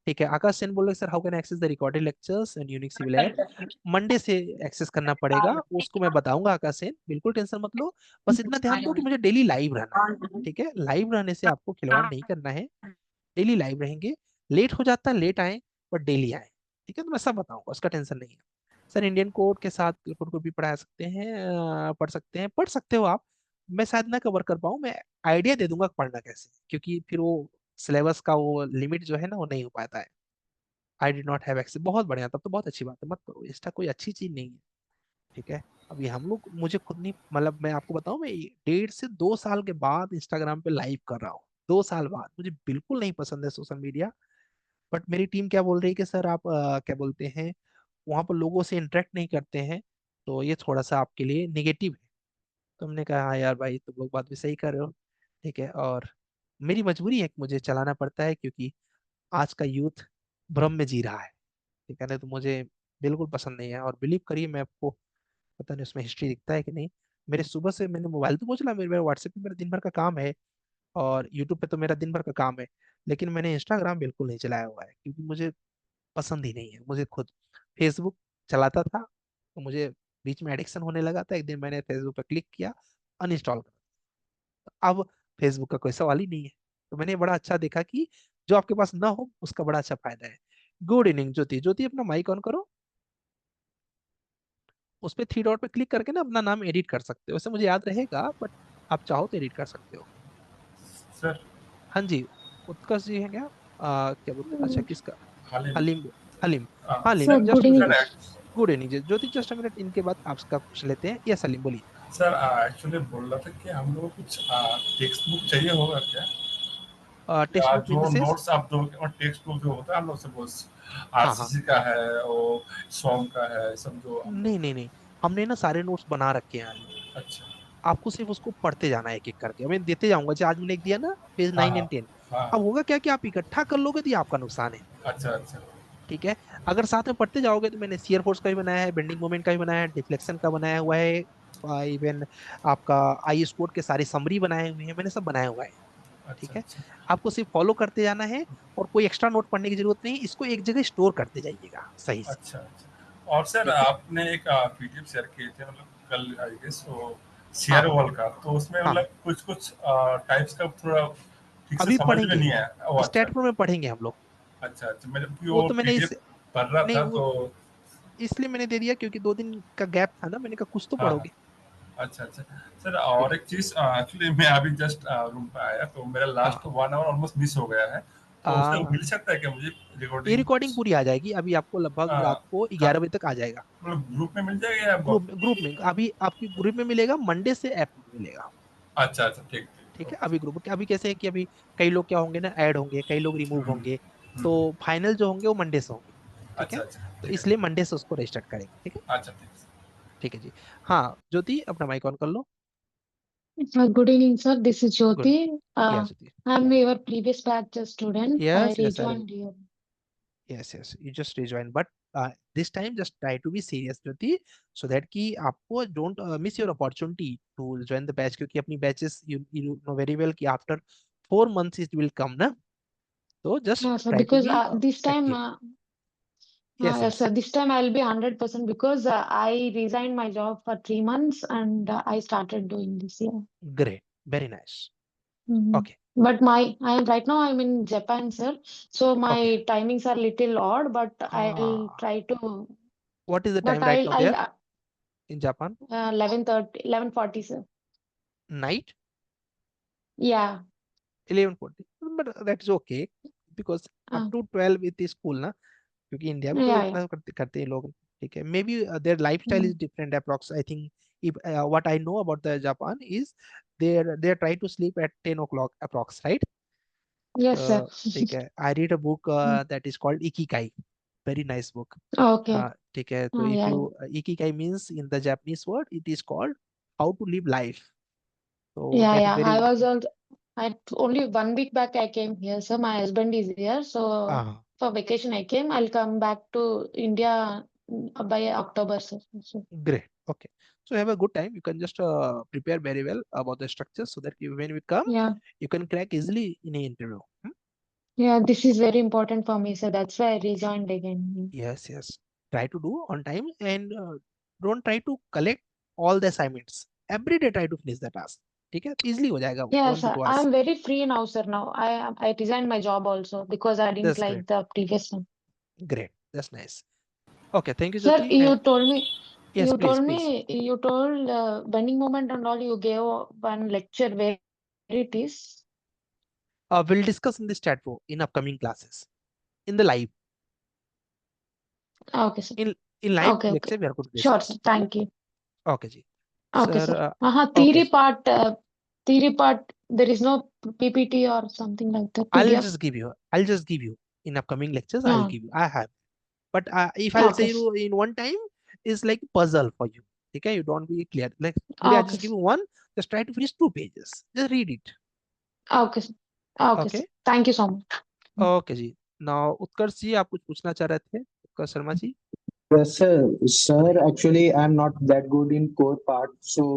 ठीक है, आकाश सेन बोल रहे sir, how can access the recorded lectures and unique civil app? Monday से एक्सेस करना पड़ेगा, उसको मैं बताऊंगा आकाश सेन, बिल्कुल टेंशन मत लो। बस इतना ध्यान दो कि मुझे डेली लाइव रहना है। ठीक है, लाइव रहने से आपको खिलवाड़ नहीं करना है, डेली लाइव रहेंगे। लेट हो जाता है, लेट आए, पर डेली आए। ठीक है, तो मैं सब बताऊंगा, उसका टेंशन नहीं है। सर, इंडियन कोड के साथ कोड को भी पढ़ा सकते हैं, पढ़ सकते हो आप। मैं शायद ना कवर कर पाऊँ, मैं आइडिया दे दूंगा पढ़ना कैसे, क्योंकि फिर वो सिलेबस का वो लिमिट जो है ना वो नहीं हो पाता है। I did not have access, बहुत बढ़िया, तब तो बहुत अच्छी बात है, मत करो, इसका कोई अच्छी चीज नहीं है। ठीक है, अभी हम लोग, मुझे खुद नहीं, मतलब मैं आपको बताऊं, मैं 1.5 से 2 साल के बाद इंस्टाग्राम पे लाइव कर रहा हूँ। 2 साल बाद। मुझे बिल्कुल नहीं पसंद है सोशल मीडिया। बट मेरी टीम क्या बोल रही है कि सर आप क्या बोलते हैं, वहां पर लोगों से इंटरेक्ट नहीं करते हैं, तो ये थोड़ा सा आपके लिए निगेटिव है। तो हमने कहा हाँ यार भाई, तुम लोग बात भी सही कर रहे हो। ठीक है, और मेरी मजबूरी है कि मुझे चलाना पड़ता है, क्योंकि आज का यूथ भ्रम में जी रहा है। ठीक है, नहीं तो मुझे बिल्कुल पसंद नहीं है। और बिलीव करिए, मैं आपको, पता नहीं उसमें हिस्ट्री दिखता है कि नहीं, मेरे सुबह से मैंने मोबाइल तो पहुंचला, मेरे व्हाट्सएप पे मेरा दिन भर का काम है, और यूट्यूब पे तो मेरा दिन भर का काम है, लेकिन मैंने इंस्टाग्राम बिल्कुल नहीं चलाया हुआ है, क्योंकि मुझे पसंद ही नहीं है। मुझे खुद फेसबुक चलाता था, तो मुझे बीच में एडिक्शन होने लगा था। एक दिन मैंने फेसबुक पर क्लिक किया, अनइंस्टॉल कर, अब फेसबुक का कोई सवाल ही नहीं है। तो मैंने बड़ा अच्छा देखा कि जो आपके पास ना हो उसका बड़ा अच्छा फायदा है। गुड इवनिंग ज्योति। ज्योति अपना माइक ऑन करो, उस पे 3 डॉट पे क्लिक करके ना अपना नाम एडिट कर सकते हो। वैसे मुझे याद रहेगा, बट आप चाहो तो एडिट कर सकते हो। सर हाँ जी, उत्कर्ष जी है क्या? क्या बोलते हैं, अच्छा किसका? हालिम हलीम। हलीम। हाँ, Halim sir just good minute. Evening good evening Jyoti, just minute, इनके बाद आपका पूछ लेते हैं। यस हलीम बोलिए। सर एक्चुअली बोल रहा था कि हम लोग को कुछ टेक्स्ट बुक चाहिए होगा क्या, टेक्स्ट या बुक इन द जो सेंस? नोट्स आप दोगे, और टेक्स्ट बुक जो होता है हम लोग सपोज हाँ हाँ। आरसीसी का है और सॉन्ग का है, सब जो हम नहीं लोग। नहीं नहीं, हमने ना सारे नोट्स बना रखे हैं हलीम। अच्छा। आपको सिर्फ उसको पढ़ते जाना है एक एक करके। मैं देते जाऊंगा, जैसे आज मैंने एक दिया ना, पेज हाँ 9 हाँ एंड 10। अब हाँ। होगा क्या कि आप इकट्ठा कर लोगे तो ये आपका नुकसान है। अच्छा अच्छा। ठीक है, अगर साथ में पढ़ते जाओगे तो मैंने शेयर फोर्स का भी बनाया है, बेंडिंग मोमेंट का भी बनाया है, डिफ्लेक्शन का बनाया हुआ है, इवन आपका आई स्कोर के सारे समरी बनाए हुए हैं, मैंने सब बनाया हुआ है। अच्छा ठीक है, अच्छा। आपको सिर्फ फॉलो करते जाना है, और कोई एक्स्ट्रा नोट पढ़ने की जरूरत नहीं। इसको एक जगह स्टोर करते जाइएगा सही से। अच्छा अच्छा। और सर ठीक है। आपने एक पीडीएफ शेयर किए थे, मतलब कल आई गेस, वो हाँ शेयर हाँ वॉल का, तो उसमें हाँ। मतलब कुछ कुछ टाइप्स का थोड़ा ठीक से अभी समझ में पढ़ेंगे, नहीं आया। ओ अच्छा। स्टेट में पढ़ेंगे हम लोग। अच्छा अच्छा, मैं जब वो वो तो मैंने इस, पीडीएफ पढ़ रहा नहीं था वो तो। इसलिए मैंने दे दिया क्योंकि 2 दिन का गैप था ना, मैंने कहा कुछ तो हाँ हाँ। पढ़ोगे। अच्छा अच्छा। सर ठीक और है। एक चीज, एक्चुअली मैं अभी जस्ट रूम पे आया, तो मेरा लास्ट हाँ 1 आवर ऑलमोस्ट मिस हो गया है, तो उससे आ, मिल सकता है क्या मुझे ये रिकॉर्डिंग? रिकॉर्डिंग पूरी आ जाएगी अभी आपको, लगभग रात को 11 बजे तक आ जाएगा। मतलब ग्रुप में मिल जाएगा या ग्रुप में अभी आपकी ग्रुप में मिलेगा, मंडे से ऐप में मिलेगा। अच्छा अच्छा, ठीक ठीक। ठीक है, अभी ग्रुप अभी कैसे है कि अभी कई लोग क्या होंगे ना, ऐड होंगे, कई लोग रिमूव होंगे, तो हम्म। फाइनल जो होंगे वो मंडे से होंगे। ठीक अच्छा है, अच्छा, तो ठीक है इसलिए मंडे से उसको रजिस्टर करेंगे। ठीक है। अच्छा ठीक है। ठीक है जी। हाँ ज्योति अपना माइक ऑन कर लो। Good evening, sir. This is good. Jyoti. Yes Jyoti. I'm your previous batch student. I yes yes rejoined here. Yes yes, you just rejoin, but this time just try to be serious Jyoti, so that कि आपको don't miss your opportunity to join the batch, क्योंकि अपनी batches you know very well कि after 4 months it will come ना, तो just No, sir, try to because be this time, active. Yes yes, yes. sir, this time I'll be 100% because I resigned my job for 3 months and I started doing this year. Great, very nice. Mhm. Okay But I am right now I'm in Japan, sir. So okay. my timings are little odd, but I'll try to. What is the But time right now there I'll in Japan? 11:30, 11:40, sir. Night Yeah. 11:40, but that is okay, because up Uh, to 12 it is cool ना, क्योंकि India में तो yeah, yeah. इतना करते करते हैं लोग। ठीक है, may be there lifestyle is Mm. Different approx, I think. if what I know about the Japan is they try to sleep at 10 o'clock approx, right? Yes, sir. ठीक है, I read a book Mm. that is called Ikigai, very nice book. Okay. ठीक है, तो if Yeah, you yeah. Ikigai means in the Japanese word it is called how to live life, so Yeah, that is yeah. very I was also, only 1 week back I came here. So my husband is here. So uh, for vacation I came. I'll come back to India by October, sir. So, great. Okay, so have a good time. You can just prepare very well about the structure, so that when we come yeah. you can crack easily in an interview. Yeah, this is very important for me. So that's why I rejoined again. Yes, yes. Try to do on time, and don't try to collect all the assignments. Every day try to finish the task. ठीक है, easily हो जाएगा वो, Yeah, 1 to 2 sir. hours. I'm very free now, sir. Now I resigned my job also because I didn't That's great. like the previous one. Great. That's nice. Okay, thank you, Sir, Jyoti. And yes, you please, told please. me, you told bending moment and all. You gave one lecture where it is. We'll discuss in this chat room in upcoming classes. In the live. Okay, sir. In live Okay, okay. lecture, we are going to Sure, sir. discuss. Thank you. Okay जी Okay, sir sir. Okay Theory part, there is no PPT or something like that, I'll PDF. just give you in upcoming lectures. I'll Yeah. give you. I have, but if I'll say Okay. you in one time, is like puzzle for you. Okay, you don't be clear. Like today, I Okay. just give you one. Just try to finish 2 pages. Just read it. Okay, sir. Okay, Okay. sir. Thank you so much. Okay जी. Now Utkarsh ji आप कुछ पूछना चाह रहे थे उत्कर्ष Sharma ji. Yes, sir. Sir, actually, I'm not that good in core part. So,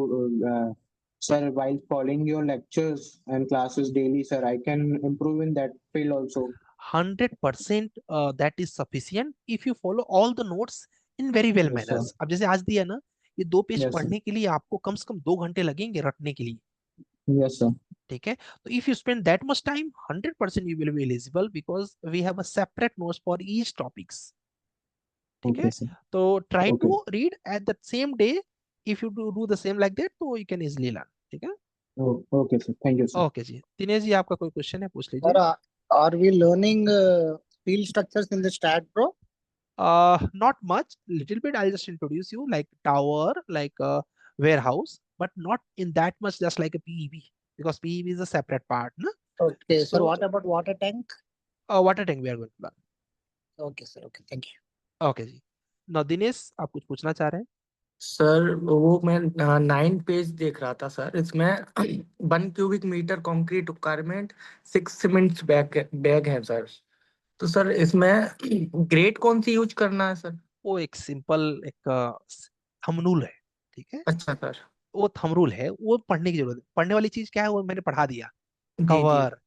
sir, while following your lectures and classes daily, sir, I can improve in that field also. 100% that is sufficient if you follow all the notes in very well Yes, sir. manners. अब जैसे आज दिया ना ये 2 page Yes, sir. पढ़ने के लिए आपको कम से कम 2 घंटे लगेंगे रटने के लिए. Yes, sir. ठीक है तो if you spend that much time 100% you will be eligible because we have a separate notes for each topics. ठीक है Okay, sir. तो try Okay. to read at the same day. If you do the same like that तो you can easily learn. ठीक है. Oh, okay, sir. Thank you, sir. Okay जी दिनेश जी आपका कोई question है पूछ Sir, लीजिए. are we learning field structures in the STAT Pro? Not much, little bit. I'll just introduce you like tower, like a warehouse, but not in that much, just like a PEB, because PEB is a separate part. No? Okay, sir. So, What about water tank? water tank we are going to learn. Okay, sir. Okay, thank you. Okay जी. Now Dinesh आप कुछ पूछना चाह रहे हैं? Sir वो मैं 9 page देख रहा था सर इसमें 1 cubic metre concrete requirement 6 cement bag है सर. तो सर इसमें ग्रेड कौन सी यूज करना है सर? वो एक सिंपल एक थंब रूल है. ठीक है अच्छा सर. वो थंब रूल है वो पढ़ने की जरूरत है. पढ़ने वाली चीज क्या है वो मैंने पढ़ा दिया. जी जी कवर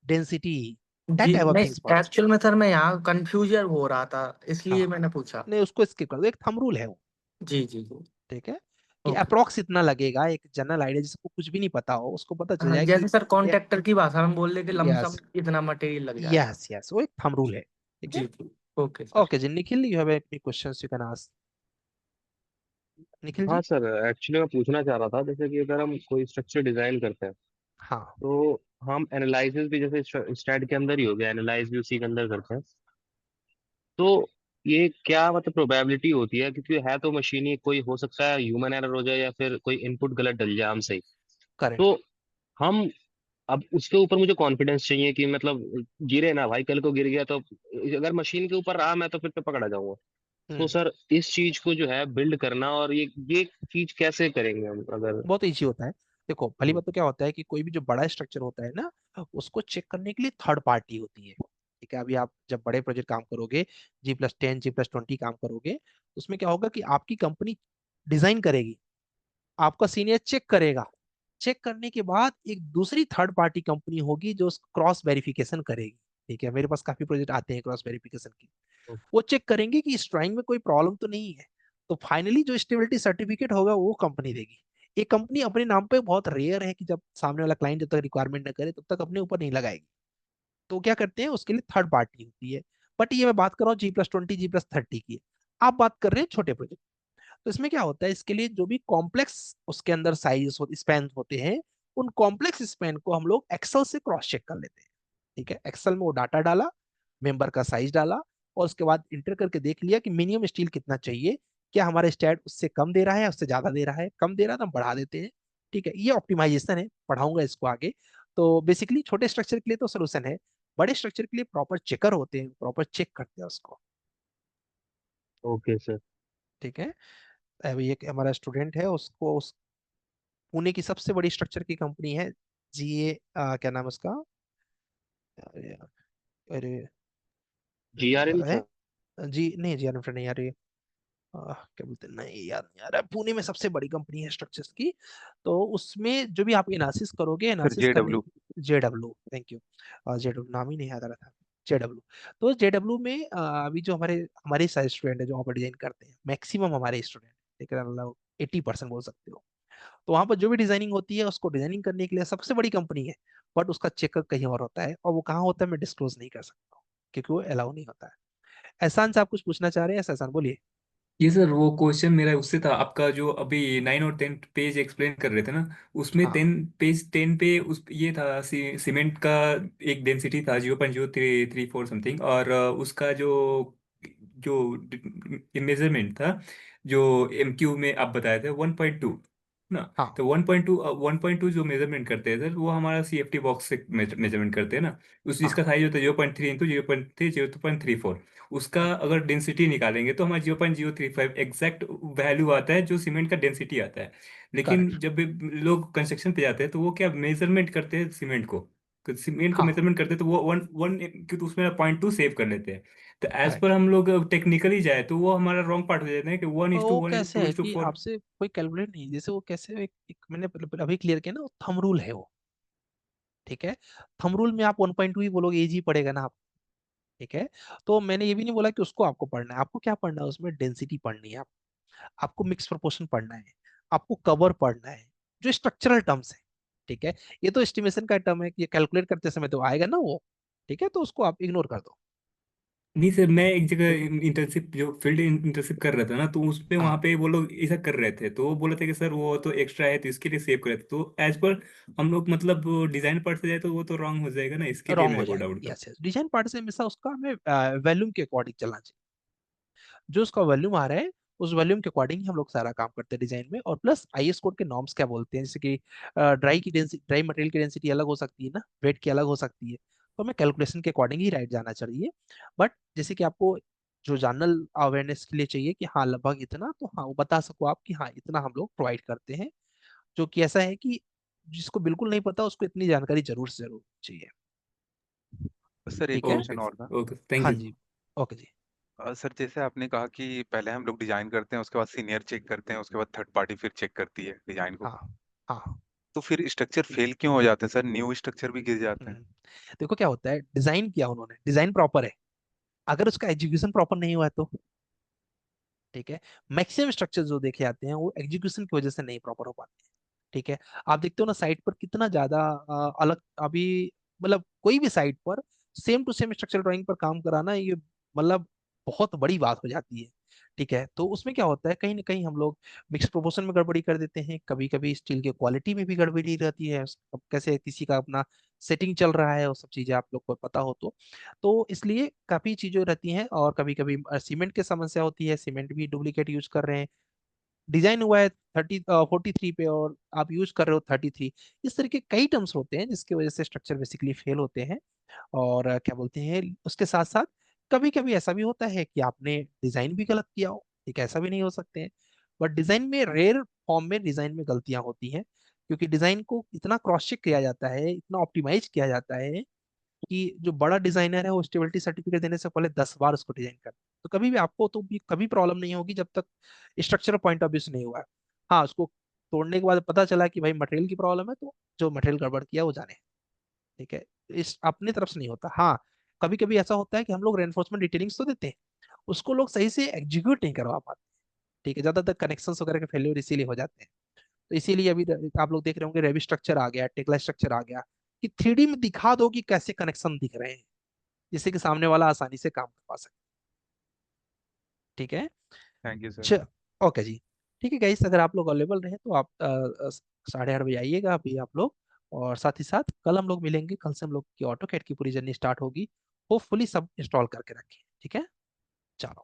डेंसिटी दैट जी. टाइप ऑफ नहीं थिंग्स पढ़ो. एक्चुअल में सर मैं यहाँ कंफ्यूजन हो रहा था इसलिए हाँ मैंने पूछा. नहीं उसको स्किप कर दो. एक थंब रूल है वो. जी जी जी. ठीक है कि ओके. अप्रोक्स इतना लगेगा. एक जनरल आइडिया जिसको कुछ भी नहीं पता हो उसको पता चल हाँ जाए कि जैसे सर कॉन्ट्रैक्टर की भाषा में बोल रहे कि लमसम यस इतना मटेरियल लग जाएगा. यस यस वो एक थंब रूल है. ठीक जी है जी. Okay sir. ओके जी Nikhil you have any questions you can ask. Nikhil हाँ जी. सर, एक्चुअली मैं पूछना चाह रहा था, जैसे कि अगर हम कोई स्ट्रक्चर डिजाइन करते हैं हाँ तो हम एनालिसिस भी जैसे स्टैट के अंदर ही हो गया, एनालाइज भी उसी के अंदर करते हैं. तो ये क्या मतलब प्रोबेबिलिटी होती है, क्योंकि है तो मशीन ही, कोई हो सकता है ह्यूमन एरर हो जाए या फिर कोई इनपुट गलत डल जाए हमसे ही. करेक्ट. तो हम अब उसके ऊपर मुझे कॉन्फिडेंस चाहिए कि मतलब गिरे ना भाई, कल को गिर गया तो अगर मशीन के ऊपर रहा मैं तो फिर तो पकड़ा जाऊंगा. तो सर इस चीज को जो है बिल्ड करना, और ये चीज कैसे करेंगे हम अगर. बहुत इजी होता है. देखो पहली हम्म, बात तो क्या होता है कि कोई भी जो बड़ा स्ट्रक्चर होता है ना उसको चेक करने के लिए थर्ड पार्टी होती है. ठीक है अभी आप जब बड़े प्रोजेक्ट काम करोगे G+10 G+20 काम करोगे उसमें क्या होगा कि आपकी कंपनी डिजाइन करेगी. आपका सीनियर चेक करेगा. चेक करने के बाद एक दूसरी थर्ड पार्टी कंपनी होगी जो क्रॉस वेरिफिकेशन करेगी. ठीक है मेरे पास काफी प्रोजेक्ट आते हैं क्रॉस वेरिफिकेशन की. वो चेक करेंगे कि इस ड्राइंग में कोई प्रॉब्लम तो नहीं है. तो फाइनली जो स्टेबिलिटी सर्टिफिकेट होगा वो कंपनी देगी. ये कंपनी अपने नाम पे बहुत रेयर है कि जब सामने वाला क्लाइंट जब तक रिक्वायरमेंट न करे तब तक अपने ऊपर नहीं लगाएगी. तो क्या करते हैं उसके लिए थर्ड पार्टी होती है. बट ये मैं बात कर रहा हूँ G+20 G+30 की. आप बात कर रहे हैं छोटे प्रोजेक्ट. तो इसमें क्या होता है इसके लिए जो भी कॉम्प्लेक्स उसके अंदर साइज स्पैन होते हैं उन कॉम्प्लेक्स स्पैन को हम लोग एक्सेल से क्रॉस चेक कर लेते हैं. ठीक है एक्सेल में वो डाटा डाला मेंबर का साइज डाला और उसके बाद इंटर करके देख लिया कि मिनिमम स्टील कितना चाहिए. क्या हमारा स्टैट उससे कम दे रहा है उससे ज्यादा दे रहा है. कम दे रहा है तो हम बढ़ा देते हैं. ठीक है ये ऑप्टिमाइजेशन है. पढ़ाऊंगा इसको आगे. तो बेसिकली छोटे स्ट्रक्चर के लिए तो सोल्यूशन है. बड़े स्ट्रक्चर के लिए प्रॉपर चेकर होते हैं प्रॉपर चेक करते हैं उसको. Okay sir. ठीक है अभी एक हमारा स्टूडेंट है उसको पुणे की सबसे बड़ी स्ट्रक्चर की कंपनी है जीए क्या नाम है उसका. अरे अरे GR है इंफ्रा. जी नहीं जी नहीं यार ये क्या बोलते हैं नहीं याद नहीं आ रहा है. पुणे में सबसे बड़ी कंपनी है स्ट्रक्चर्स की. तो उसमें जो भी आप एनालिसिस करोगे सर एनालिसिस करने JW. JW thank you. JW नाम ही नहीं याद आ रहा था. जेडब्ल्यू. तो जेडब्ल्यू में अभी जो हमारे हमारे सारे स्टूडेंट है जो वहाँ पर डिजाइन करते हैं मैक्सिमम हमारे स्टूडेंट लेकिन मतलब 80% बोल सकते हो. तो वहां पर जो भी डिजाइनिंग होती है उसको डिजाइनिंग करने के लिए सबसे बड़ी कंपनी है. बट उसका चेकर कहीं और होता है और वो कहाँ होता है मैं डिस्क्लोज नहीं कर सकता हूँ क्योंकि वो अलाउ नहीं होता है. एहसान से आप कुछ पूछना चाह रहे हैं एहसान बोलिए. ये सर वो क्वेश्चन मेरा उससे था आपका जो अभी 9 और 10 पेज एक्सप्लेन कर रहे थे ना उसमें हाँ 10 पे उस ये था सीमेंट का एक डेंसिटी था 0.034 समथिंग और उसका जो जो मेजरमेंट था जो MQ में आप बताए थे 1.2 ना। हाँ तो 1.2 जो मेजरमेंट करते हैं सर वो हमारा CFT बॉक्स से मेजरमेंट करते हैं ना। उस जिसका हाँ साइज होता है 0.3 इंटू 0.3 0.34। उसका अगर डेंसिटी निकालेंगे तो हमारा 0.035 एग्जैक्ट वैल्यू आता है जो सीमेंट का डेंसिटी आता है। लेकिन करेक्ट जब भी लोग कंस्ट्रक्शन पे जाते हैं तो वो क्या मेजरमेंट करते हैं सीमेंट को। सीमेंट को हाँ मेजरमेंट करते हैं तो वो वन वन क्योंकि उसमें 0.2 सेव कर लेते हैं। तो एज पर करेक्ट। हम लोग टेक्निकली जाए तो वो हमारा रॉन्ग पार्ट हो जाता है कि 1:1 वो 1:2 कैसे है कि 1:4। आपसे कोई कैलकुलेट नहीं, जैसे वो कैसे एक मैंने अभी क्लियर किया ना, वो थंब रूल है वो। ठीक है, थंब रूल में आप 1.2 ही बोलोगे, एज ही पड़ेगा ना आप। ठीक है, तो मैंने ये भी नहीं बोला कि उसको आपको पढ़ना है। आपको क्या पढ़ना है, उसमें डेंसिटी पढ़नी है आपको मिक्स प्रोपोर्शन पढ़ना है, आपको कवर पढ़ना है, जो स्ट्रक्चरल टर्म्स है। ठीक है, ये तो एस्टिमेशन का टर्म है कि कैलकुलेट करते समय तो आएगा ना वो। ठीक है, तो उसको आप इग्नोर कर दो। नहीं सर मैं एक ठीक है, जगह इंटर्नशिप जो फील्ड इंटर्नशिप कर रहा था ना तो उसपे वहाँ हाँ पे वो लोग ऐसा कर रहे थे तो वो बोले थे कि सर वो तो एक्स्ट्रा है तो इसके लिए सेव कर रहे थे। तो एज पर हम लोग मतलब डिजाइन पार्ट से जाए तो वो तो रॉन्ग हो जाएगा ना, इसके लिए रॉन्ग हो मेरे को जाएगा। डाउट था। यस यस, डिजाइन पार्ट से हमेशा उसका हमें वॉल्यूम के अकॉर्डिंग चलना चाहिए। जो उसका वॉल्यूम आ रहा है उस वॉल्यूम के अकॉर्डिंग ही हम लोग सारा काम करते हैं डिजाइन में। और प्लस IS कोड के नॉर्म्स क्या बोलते हैं, जैसे कि ड्राई मटेरियल की डेंसिटी अलग हो सकती है ना, वेट की अलग हो सकती है, तो हमें कैलकुलेशन के अकॉर्डिंग ही राइट जाना चाहिए। बट जैसे कि आपको जो जनरल अवेयरनेस के लिए चाहिए कि हाँ लगभग इतना, तो हाँ वो बता सको आप कि हाँ इतना हम लोग प्रोवाइड करते हैं। जो कि ऐसा है कि जिसको बिल्कुल नहीं पता उसको इतनी जानकारी जरूर से जरूर चाहिए। सर एक ठीक है, क्वेश्चन और था। ओके थैंक हाँ यू। जी, ओके जी। सर जैसे आपने कहा कि पहले हम लोग डिजाइन करते हैं, उसके बाद सीनियर चेक करते हैं, उसके बाद थर्ड पार्टी फिर चेक करती है डिजाइन को। हाँ हाँ। तो फिर स्ट्रक्चर फेल क्यों हो जाते हैं सर? न्यू स्ट्रक्चर भी गिर जाते हैं। हम्म, देखो क्या होता है, डिजाइन किया उन्होंने, डिजाइन प्रॉपर है, अगर उसका एग्जीक्यूशन प्रॉपर नहीं हुआ है तो। ठीक है, मैक्सिमम स्ट्रक्चर जो देखे जाते हैं वो एग्जीक्यूशन की वजह से नहीं प्रॉपर हो पाते हैं। ठीक है, आप देखते हो ना साइट पर कितना ज्यादा अलग अभी, मतलब कोई भी साइट पर same to same structure drawing पर काम कराना, ये मतलब बहुत बड़ी बात हो जाती है। ठीक है, तो उसमें क्या होता है, कहीं ना कहीं हम लोग मिक्स प्रोपोर्शन में गड़बड़ी कर देते हैं, कभी कभी स्टील के क्वालिटी में भी गड़बड़ी रहती है। अब कैसे किसी का अपना सेटिंग चल रहा है, वो सब चीजें आप लोग को पता हो तो इसलिए काफी चीजें रहती हैं। और कभी कभी सीमेंट की समस्या होती है, सीमेंट भी डुप्लीकेट यूज कर रहे हैं, डिजाइन हुआ है 43 पे और आप यूज कर रहे हो 33। इस तरह के कई टर्म्स होते हैं जिसकी वजह से स्ट्रक्चर बेसिकली फेल होते हैं। और क्या बोलते हैं, उसके साथ साथ कभी कभी ऐसा भी होता है कि आपने डिजाइन भी गलत किया हो, ठीक है, ऐसा भी नहीं हो सकते हैं। बट डिजाइन में रेयर फॉर्म में डिजाइन में गलतियां होती हैं, क्योंकि डिजाइन को इतना क्रॉस चेक किया जाता है, इतना ऑप्टिमाइज किया जाता है कि जो बड़ा डिजाइनर है वो स्टेबिलिटी सर्टिफिकेट देने से पहले 10 बार उसको डिजाइन करता है। तो कभी भी आपको तो भी कभी प्रॉब्लम नहीं होगी जब तक स्ट्रक्चरल पॉइंट ऑफ व्यू से नहीं हुआ है। हाँ, उसको तोड़ने के बाद पता चला कि भाई मटेरियल की प्रॉब्लम है, तो जो मटेरियल गड़बड़ किया वो जाने। ठीक है, इस अपनी तरफ से नहीं होता। हाँ, कभी कभी ऐसा होता है कि हम लोग रेनफोर्समेंट डिटेलिंग्स तो देते हैं, उसको लोग सही से एग्जीक्यूट नहीं करवा पाते। ठीक है, ज्यादातर कनेक्शंस वगैरह के फेल्योर इसीलिए हो जाते हैं। तो इसीलिए अभी आप लोग देख रहे होंगे रेवी स्ट्रक्चर आ गया, टेक्ला स्ट्रक्चर आ गया, कि 3D में दिखा दो कि कैसे कनेक्शन दिख रहे हैं, जिससे कि सामने वाला आसानी से काम करवा सके। ठीक है, थैंक यू सर। अच्छा, ओके जी। ठीक है गाइस, अगर आप लोग अवेलेबल रहे तो आप 8:30 बजे आइएगा अभी आप लोग। और साथ ही साथ कल हम लोग मिलेंगे, कल से हम लोग की ऑटो कैड की पूरी जर्नी स्टार्ट होगी। होपफुली सब इंस्टॉल करके रखें। ठीक है, चलो।